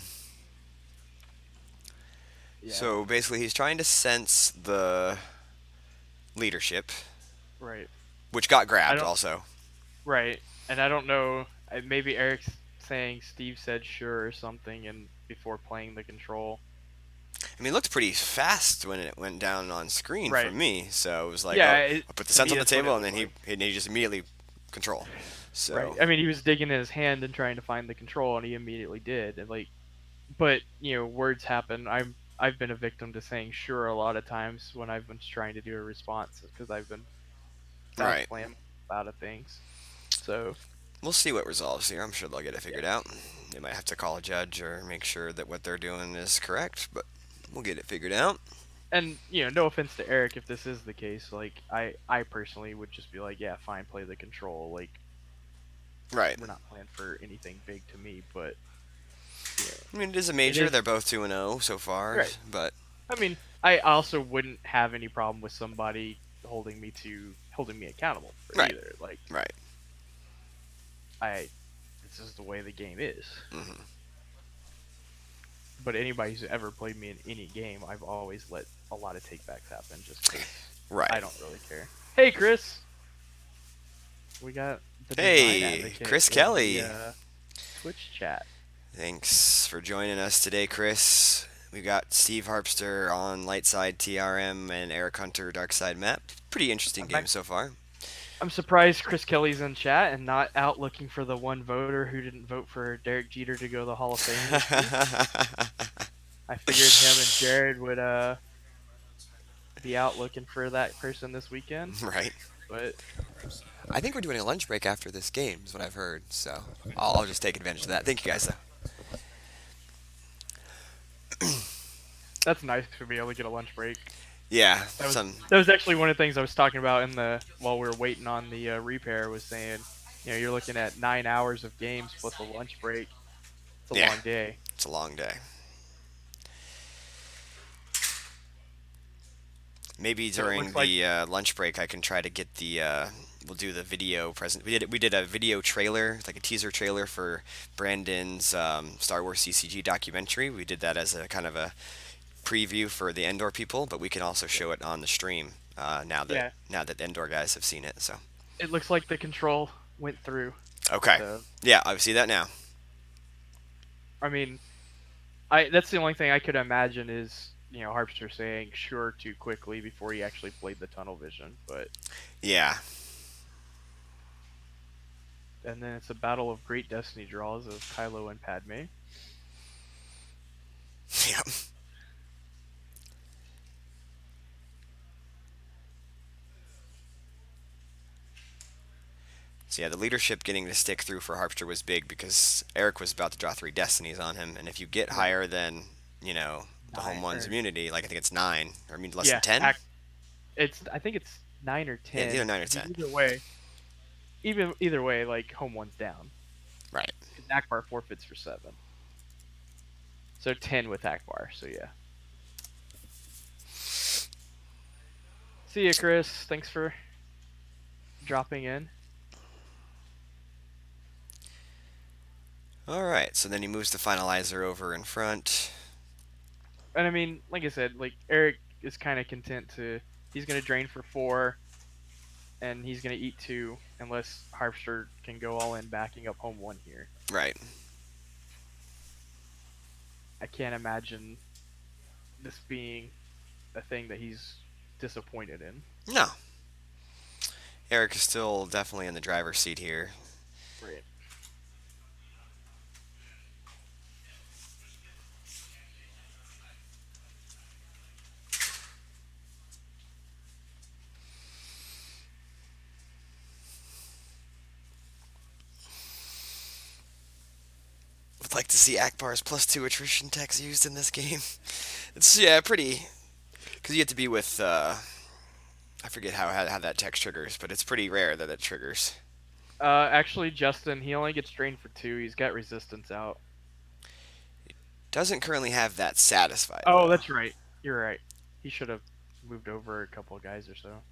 Yeah. so basically, he's trying to sense the leadership, Right. which got I grabbed don't. also. Right. And I don't know. Maybe Eric's saying Steve said sure or something, and before playing the control. I mean, it looked pretty fast when it went down on screen for Right. me. So it was like, Yeah. oh, I put the To sense me, on the that's what it table, and looked then he like. and he just immediately control. Right. So I mean, he was digging in his hand and trying to find the control, and he immediately did. And like, but words happen. I've been a victim to saying sure a lot of times when I've been trying to do a response because I've been fast right, playing out of things. So we'll see what resolves here. I'm sure they'll get it yeah. figured out. They might have to call a judge or make sure that what they're doing is correct, but we'll get it figured out. And no offense to Eric if this is the case. Like I personally would just be like, yeah, fine, play the control. Like Right. we're not playing for anything big to me, but I mean, it is a it major. is They're both 2-0 so far, right. but I mean, I also wouldn't have any problem with somebody holding me accountable for it right, either. Like right. I this is the way the game is. Hmm. But anybody who's ever played me in any game, I've always let a lot of takebacks happen just because I Right. don't really care. Hey, Chris, we got the design Hey, advocate Chris in the Kelly. Twitch chat. Thanks for joining us today, Chris. We got Steve Harpster on Lightside TRM and Eric Hunter Darkside Map. Pretty interesting I'm, game ac- so far. I'm surprised Chris Kelly's in chat and not out looking for the one voter who didn't vote for Derek Jeter to go to the Hall of Fame this week. I figured him and Jared would be out looking for that person this weekend, Right. but I think we're doing a lunch break after this game, is what I've heard. So I'll just take advantage of that. Thank you guys, though. that's nice to be able to get a lunch break. Yeah, That was some. that was actually one of the things I was talking about in the while we were waiting on the repair was saying, you're looking at 9 hours of games plus a lunch break. It's a Yeah, long day. it's a long day. Maybe So it during looks like the lunch break, I can try to get the. We'll do the video present. We did a video trailer, like a teaser trailer for Brandon's Star Wars CCG documentary. We did that as a kind of a preview for the Endor people, but we can also yeah, show it on the stream now that yeah, Endor guys have seen it. So it looks like the control went through. okay, So yeah, I see that now. I mean, I that's the only thing I could imagine is Harpster saying sure too quickly before he actually played the tunnel vision, but Yeah, and then it's a battle of great destiny draws of Kylo and Padme. yeah. So yeah, the leadership getting to stick through for Harpster was big because Eric was about to draw 3 destinies on him, and if you get Right. higher than the home Nine one's or immunity, like I think it's 9, or I mean less than yeah, 10. I think it's 9 or 10. Yeah, it's either 9 or I mean, 10. either way, like home one's down Right. because Akbar forfeits for 7, so 10 with Akbar. So yeah. See ya, Chris. Thanks for dropping in. All right. So then he moves the finalizer over in front. And I mean, like I said, like Eric is kind of content to. He's gonna drain for 4, and he's gonna eat 2, unless Harpster can go all in backing up home 1 here. Right. I can't imagine this being a thing that he's disappointed in. No. Eric is still definitely in the driver's seat here. Right. Would like to see Akbar's +2 attrition text used in this game. It's yeah pretty because you have to be with I forget how that text triggers, but it's pretty rare that it triggers. Actually, Justin, he only gets drained for 2. He's got resistance out. Doesn't currently have that satisfied Oh, though. that's right. You're right. He should have moved over a couple of guys or so.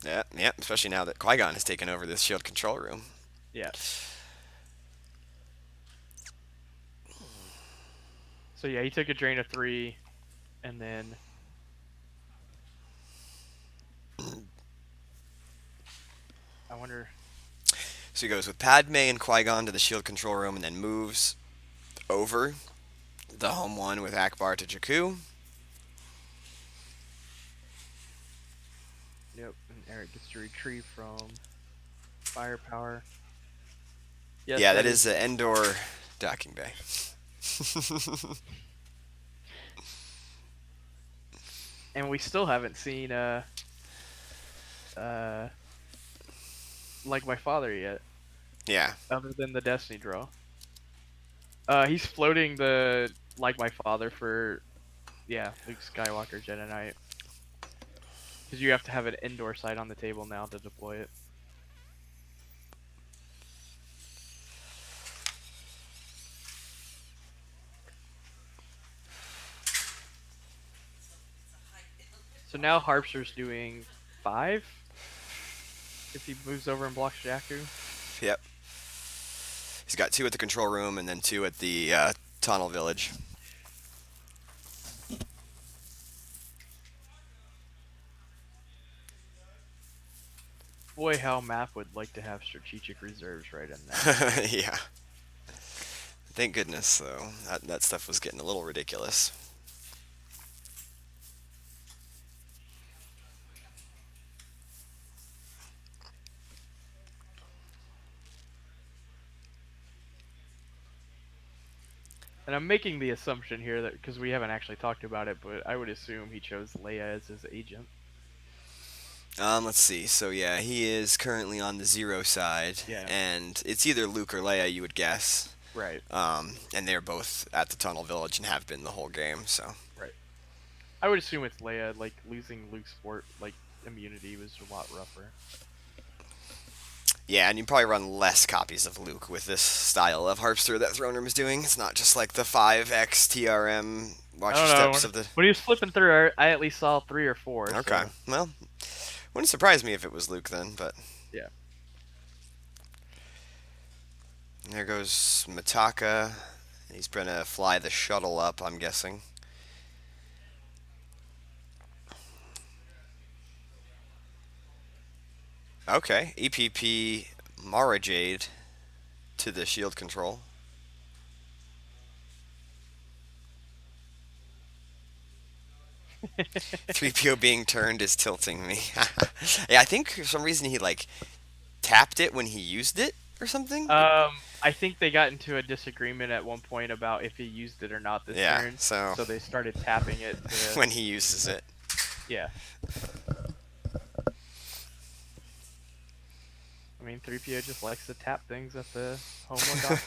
Yeah, yeah. Especially now that Qui-Gon has taken over this shield control room. Yeah. So yeah, he took a drain of 3, and then I wonder. So he goes with Padme and Qui-Gon to the shield control room, and then moves over the home one with Akbar to Jakku. Yep, and Eric gets to retrieve from firepower. Yes, Yeah, that that is is. the Endor docking bay. And we still haven't seen uh like my father yet, Yeah. other than the Destiny draw. He's floating the like my father for yeah, Luke Skywalker Jedi Knight. Because you have to have an indoor sight on the table now to deploy it. So now Harpster's doing 5 if he moves over and blocks Jakku. Yep. He's got 2 at the control room and then 2 at the tunnel village. Boy, how Map would like to have strategic reserves right in now. Yeah. Thank goodness, though. That stuff was getting a little ridiculous. And I'm making the assumption here that because we haven't actually talked about it, but I would assume he chose Leia as his agent. Let's see. So yeah, he is currently on the 0 side, Yeah, and it's either Luke or Leia, you would guess. right, And they're both at the tunnel village and have been the whole game. So right. I would assume it's Leia. Like losing Luke's sport like immunity was a lot rougher. yeah, and you probably run less copies of Luke with this style of Harpster that Throne Room is doing. It's not just like the 5x TRM. I Watch your don't know. steps of the. When he was flipping through, I at least saw 3 or 4. Okay, So well, wouldn't surprise me if it was Luke then, but yeah. there goes Mitaka. He's gonna fly the shuttle up, I'm guessing. Okay, EPP Mara Jade to the shield control. 3PO being turned is tilting me. Yeah, I think for some reason he like tapped it when he used it or something. I think they got into a disagreement at one point about if he used it or not this Yeah, turn. so So they started tapping it to when he uses it. yeah. I mean, 3PO just likes to tap things at the home one dock.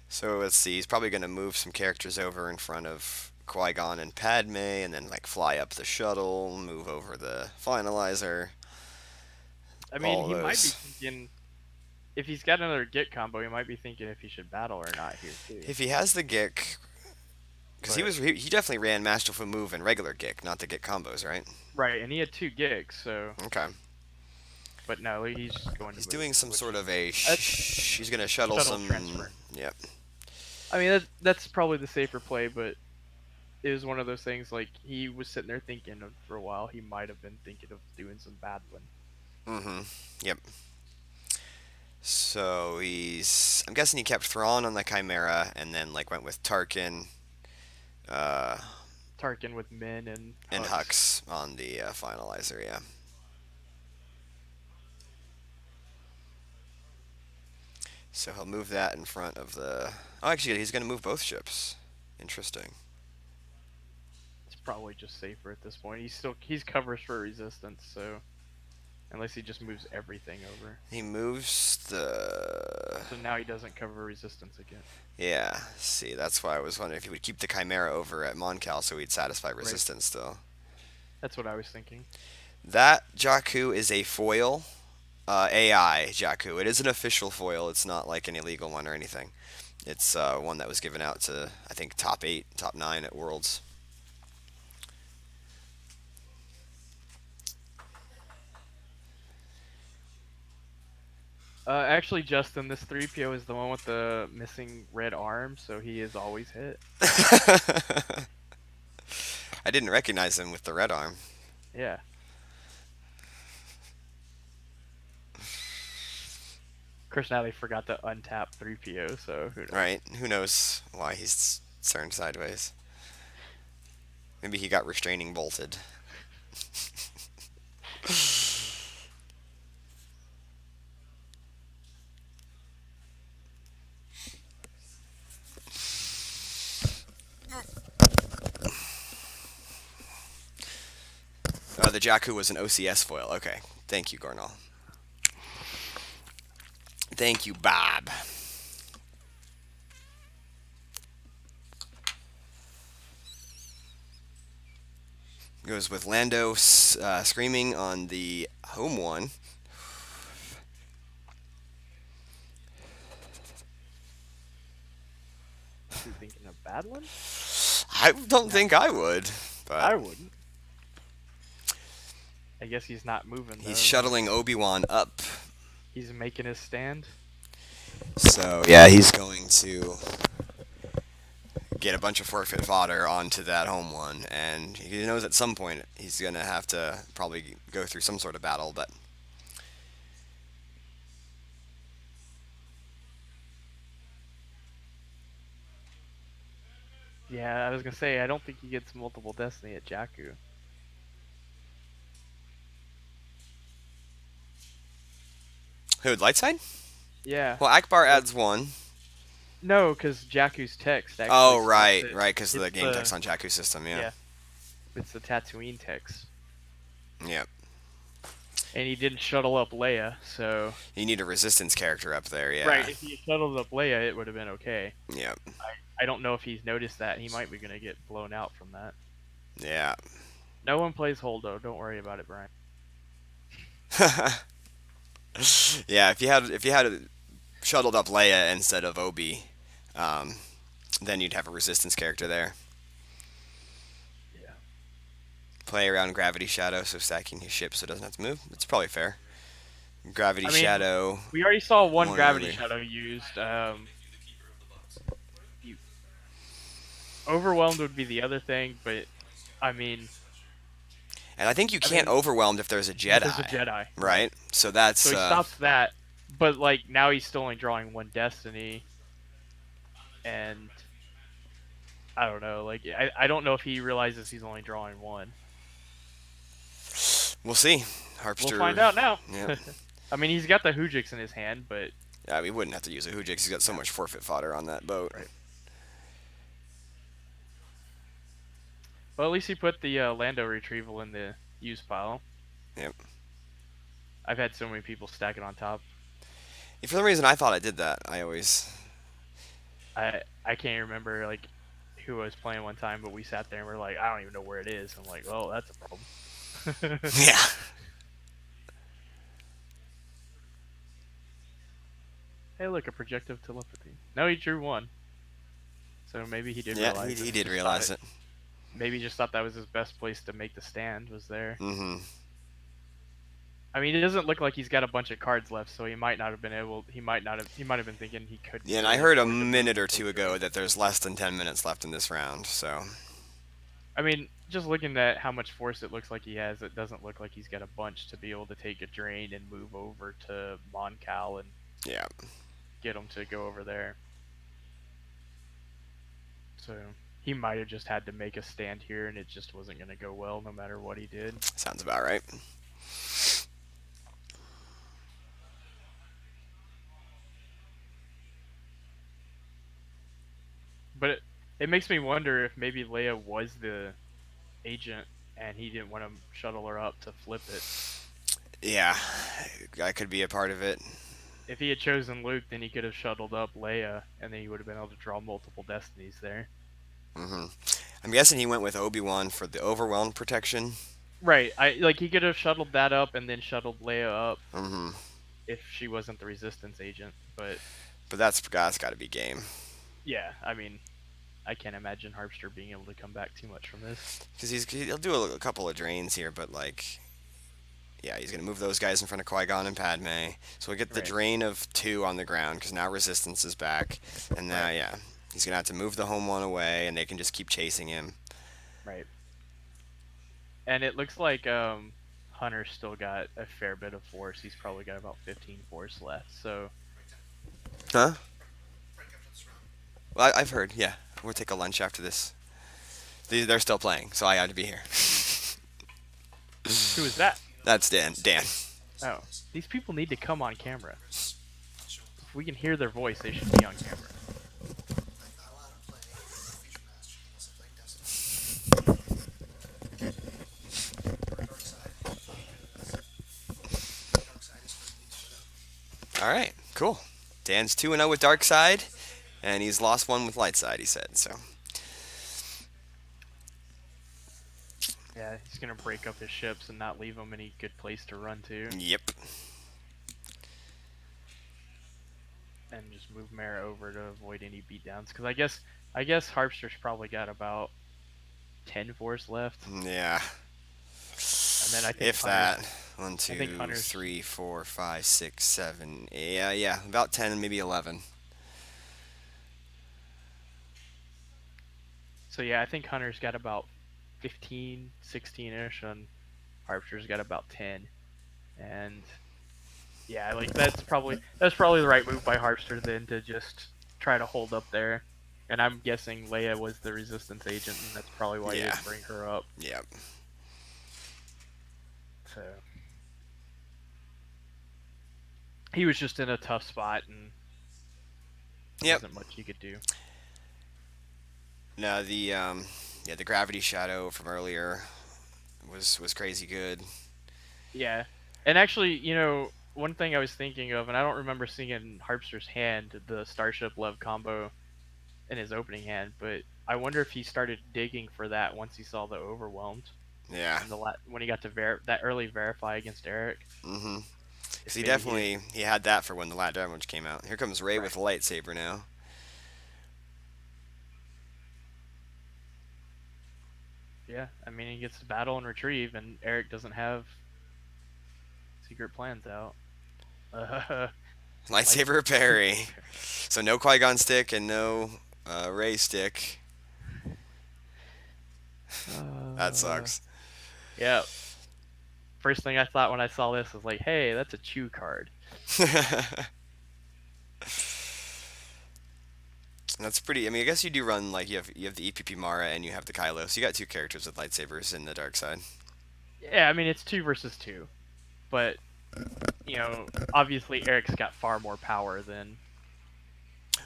So let's see. He's probably going to move some characters over in front of Qui-Gon and Padme, and then like fly up the shuttle, move over the finalizer. I mean, All he might be those. thinking if he's got another Git combo, he might be thinking if he should battle or not here too. If he has the Gick, because But he definitely ran Masterful Move and regular Gick, not the Gick combos, right? right, and he had 2 gigs, so Okay. but no, he's just going to He's move, doing some which sort of a. that's He's going to shuttle shuttle some. transfer. Yep. I mean, that's probably the safer play, but it was one of those things like he was sitting there thinking for a while. He might have been thinking of doing some bad one. Mm-hmm. Yep. So he's. I'm guessing he kept Thrawn on the Chimera, and then like went with Tarkin, uh, Tarkin with Min and And Hux. Hux on the finalizer, yeah. So he'll move that in front of the. Oh, actually, he's going to move both ships. Interesting. It's probably just safer at this point. He's covers for resistance, so unless he just moves everything over. He moves the. So now he doesn't cover resistance again. Yeah, see, that's why I was wondering if he would keep the Chimera over at Moncal so he'd satisfy Right. resistance still. That's what I was thinking. That Jakku is a foil AI Jakku. It is an official foil. It's not like an illegal one or anything. It's one that was given out to, I think, top 8, top 9 at Worlds. Actually, Justin, this 3PO is the one with the missing red arm, so he is always hit. I didn't recognize him with the red arm. Yeah. Of course, now they forgot to untap 3PO, so who knows? Right? Who knows why he's turned sideways? Maybe he got restraining bolted. The Jakku was an OCS foil. Okay. Thank you, Gornal. Thank you, Bob. Goes with Lando screaming on the home one. Is he thinking of battling? I don't No, think I would, but I wouldn't. I guess he's not moving he's though. shuttling Obi-Wan up. He's making his stand. So, yeah, he's going to get a bunch of forfeit fodder onto that home one, and he knows at some point he's going to have to probably go through some sort of battle, but Yeah, I was gonna say I don't think he gets multiple destiny at Jakku. who, light side? Yeah. Well, Akbar Like adds one. no, because Jakku's text actually Oh, stops right, it. right, because of the It's game the text on Jakku's system, yeah. yeah, it's the Tatooine text, Yep. and he didn't shuttle up Leia, so You need a resistance character up there, right. yeah. If he shuttled up Leia, it would have been okay. Yep. I don't know if he's noticed that. He might be gonna get blown out from that. Yeah. No one plays Holdo. Don't worry about it, Brian. Yeah, if you had shuttled up Leia instead of Obi, um, then you'd have a resistance character there. Yeah. Play around Gravity Shadow, so stacking his ship so it doesn't have to move. It's probably fair. Gravity I mean, Shadow, we already saw one one gravity earlier. shadow used. You, overwhelmed would be the other thing, but I mean, And I think you I can't mean, overwhelmed if there's a if there's a Jedi, Jedi, right? right? So So that's he stops that, but like now he's still only drawing one destiny, and I don't know. Like I don't know if he realizes he's only drawing one. we'll see. We'll Harpster, find out now. yeah, I mean, he's got the Hujix in his hand, but yeah, we wouldn't have to use a Hujix. He's got so yeah, much forfeit fodder on that boat. right. Well, at least he put the Lando retrieval in the use pile. Yep. I've had so many people stack it on top. For some reason, I thought I did that. I always, I can't remember like who I was playing one time, but we sat there and we're like, I don't even know where it is. I'm like, oh, that's a problem. yeah. Hey, look, a projective telepathy. No, he drew one. So maybe he did Yeah, realize he it. did Just thought realize it. maybe he just thought that was his best place to make the stand was there. Mm-hmm. I mean, it doesn't look like he's got a bunch of cards left, so he might not have been able. He might have been thinking he could. Yeah, and I really heard a afford to move minute or those two ago drones. that there's less than 10 minutes left in this round, so. I mean, just looking at how much force it looks like he has, it doesn't look like he's got a bunch to be able to take a drain and move over to Moncal and Yeah. get him to go over there. So He might have just had to make a stand here, and it just wasn't going to go well no matter what he did. Sounds about right. But it makes me wonder if maybe Leia was the agent and he didn't want to shuttle her up to flip it. Yeah, that could be a part of it. If he had chosen Luke, then he could have shuttled up Leia, and then he would have been able to draw multiple destinies there. Hmm. I'm guessing he went with Obi-Wan for the overwhelmed protection. Right. I like he could have shuttled that up and then shuttled Leia up Hmm. if she wasn't the Resistance agent. But But that's got to be game. yeah, I mean, I can't imagine Harpster being able to come back too much from this. Because he'll do a couple of drains here, but like, yeah, he's gonna move those guys in front of Qui-Gon and Padme. So we get the Right. drain of 2 on the ground because now Resistance is back, and now Right. yeah, he's gonna have to move the home one away, and they can just keep chasing him. Right. And it looks like Hunter's still got a fair bit of force. He's probably got about 15 force left. So Huh? Well, I've heard. Yeah, we'll take a lunch after this. They're still playing, so I got to be here. who is that? That's Dan. Dan. Oh, these people need to come on camera. If we can hear their voice, they should be on camera. All right, cool. Dan's 2-0 with Dark Side, and he's lost one with Light Side. He said so. Yeah, he's gonna break up his ships and not leave them any good place to run to, Yep. and just move Mara over to avoid any beatdowns. Because I guess Harpster's probably got about 10 force left, Yeah. and then I think If Hunter's. that. One, I think two, Hunter's. 3, 4, 5, 6, 7. Yeah, yeah. About 10, maybe 11. So yeah, I think Hunter's got about 15, 16ish, and Harpster's got about 10. And yeah, like that's probably the right move by Harpster then to just try to hold up there. And I'm guessing Leia was the Resistance agent, and that's probably why he Yeah. didn't bring her up. Yep. So he was just in a tough spot, and Yep. wasn't much he could do. No, the gravity shadow from earlier was crazy good. Yeah, and actually, one thing I was thinking of, and I don't remember seeing in Harpster's hand the Starship Love combo in his opening hand, but I wonder if he started digging for that once he saw the Overwhelmed Yeah. and when he got to that early verify against Eric. Mm-hmm. Because If he maybe definitely he had that for when the Lat Damage came out. Here comes Ray with right, a lightsaber now. yeah. I mean, he gets to battle and retrieve, and Eric doesn't have secret plans out. Uh, Lightsaber parry. So no Qui-Gon stick and no Ray stick. That uh, sucks. yeah. First thing I thought when I saw this was like, hey, that's a chew card. That's pretty. I mean, I guess you do run like you have the EPP Mara and you have the Kylo, so you got 2 characters with lightsabers in the dark side. Yeah, I mean it's 2 versus 2, but obviously Eric's got far more power than.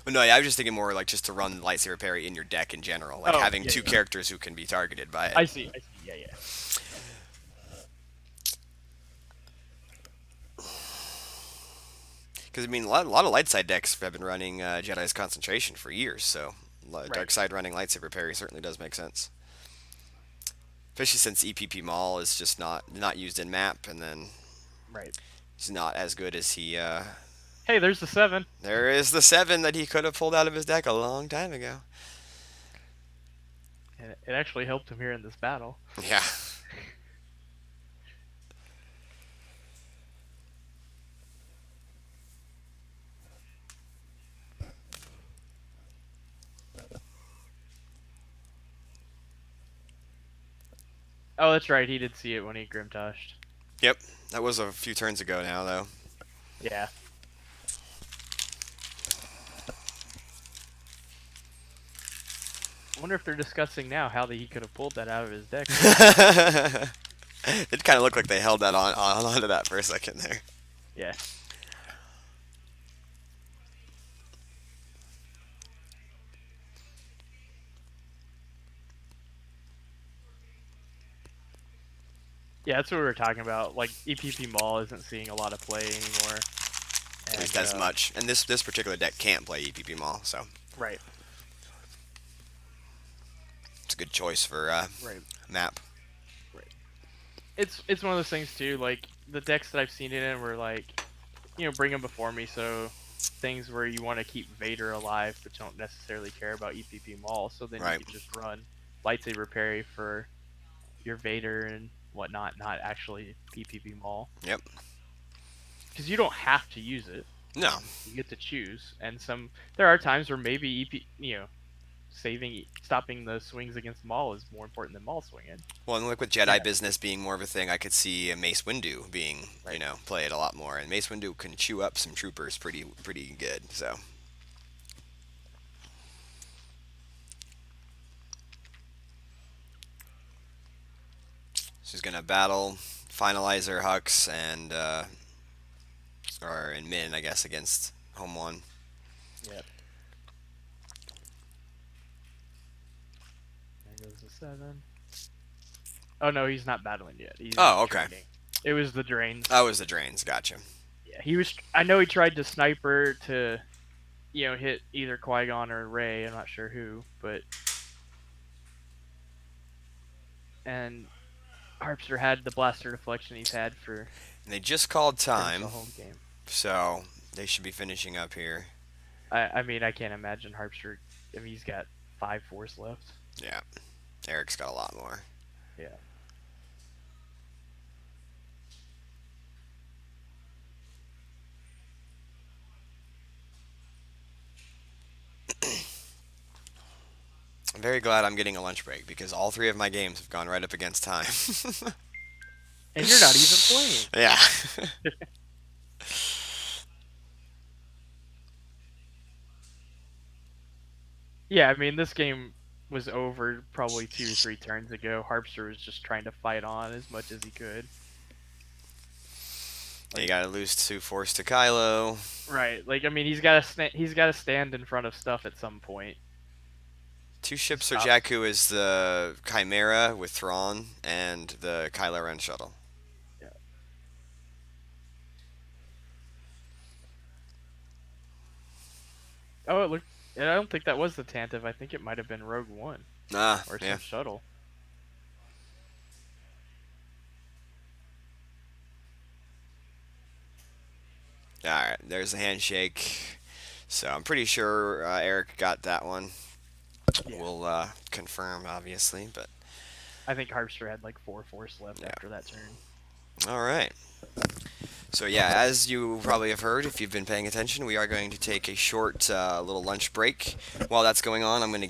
Well, no, yeah, I was just thinking more like just to run lightsaber parry in your deck in general, like Oh having yeah, two yeah. characters who can be targeted by it. I see. I see. Yeah, yeah. Because I mean, a lot of light side decks have been running Jedi's Concentration for years, so Right. dark side running lightsaber parry certainly does make sense. Especially since EPP Maul is just not used in map, and then Right. he's not as good as he. Hey, there's the 7, There is the 7 that he could have pulled out of his deck a long time ago. and it actually helped him here in this battle. Yeah. Oh, that's right. He did see it when he Grimtashed. Yep. That was a few turns ago now, though. Yeah. I wonder if they're discussing now how he could have pulled that out of his deck so easily. It kind of looked like they held that on onto that for a second there. Yeah. Yeah, that's what we were talking about. Like EPP Mall isn't seeing a lot of play anymore, At least and as much. And this particular deck can't play EPP Mall, so right, it's a good choice for right, map. right. It's one of those things too. Like the decks that I've seen it in were like, bring them before me. So things where you want to keep Vader alive, but don't necessarily care about EPP Mall. So then you Right. could just run lightsaber parry for your Vader and whatnot, not actually EPP Mall. Yep. Because you don't have to use it. No. You get to choose, and there are times where maybe stopping the swings against Maul is more important than Maul swinging. Well, and like with Yeah, Jedi business being more of a thing, I could see a Mace Windu being, right. played a lot more. And Mace Windu can chew up some troopers pretty good. So she's gonna battle Finalizer Hux and or in Min, I guess, against Home One. Yeah. There goes the 7. Oh no, he's not battling yet. He's Oh, okay. training. It was the drains. Oh, it was the drains. Gotcha. Yeah, he was. I know he tried to sniper to, hit either Qui Gon or Rey. I'm not sure who, but and Harpster had the blaster deflection he's had for And they just called pretty much the time, whole game. so they should be finishing up here. I mean, I can't imagine Harpster. I mean, he's got 5 force left. Yeah, Eric's got a lot more. Yeah. I'm very glad I'm getting a lunch break because all three of my games have gone right up against time. And you're not even playing. Yeah. Yeah, I mean, this game was over probably 2 or 3 turns ago. Harpster was just trying to fight on as much as he could. You gotta lose two force to Kylo. Right. Like, I mean, he's got to stand in front of stuff at some point. Two ships for Stop. Jakku is the Chimera with Thrawn and the Kylo Ren shuttle. Yeah. Oh, it looked. I don't think that was the Tantive. I think it might have been Rogue One Ah, or yeah. some shuttle. Alright, there's the handshake. So I'm pretty sure Eric got that one. Yeah. We'll confirm, obviously, but I think Harpster had like 4 force left yeah. after that turn. Alright. So yeah, as you probably have heard, if you've been paying attention, we are going to take a short little lunch break. While that's going on, I'm going to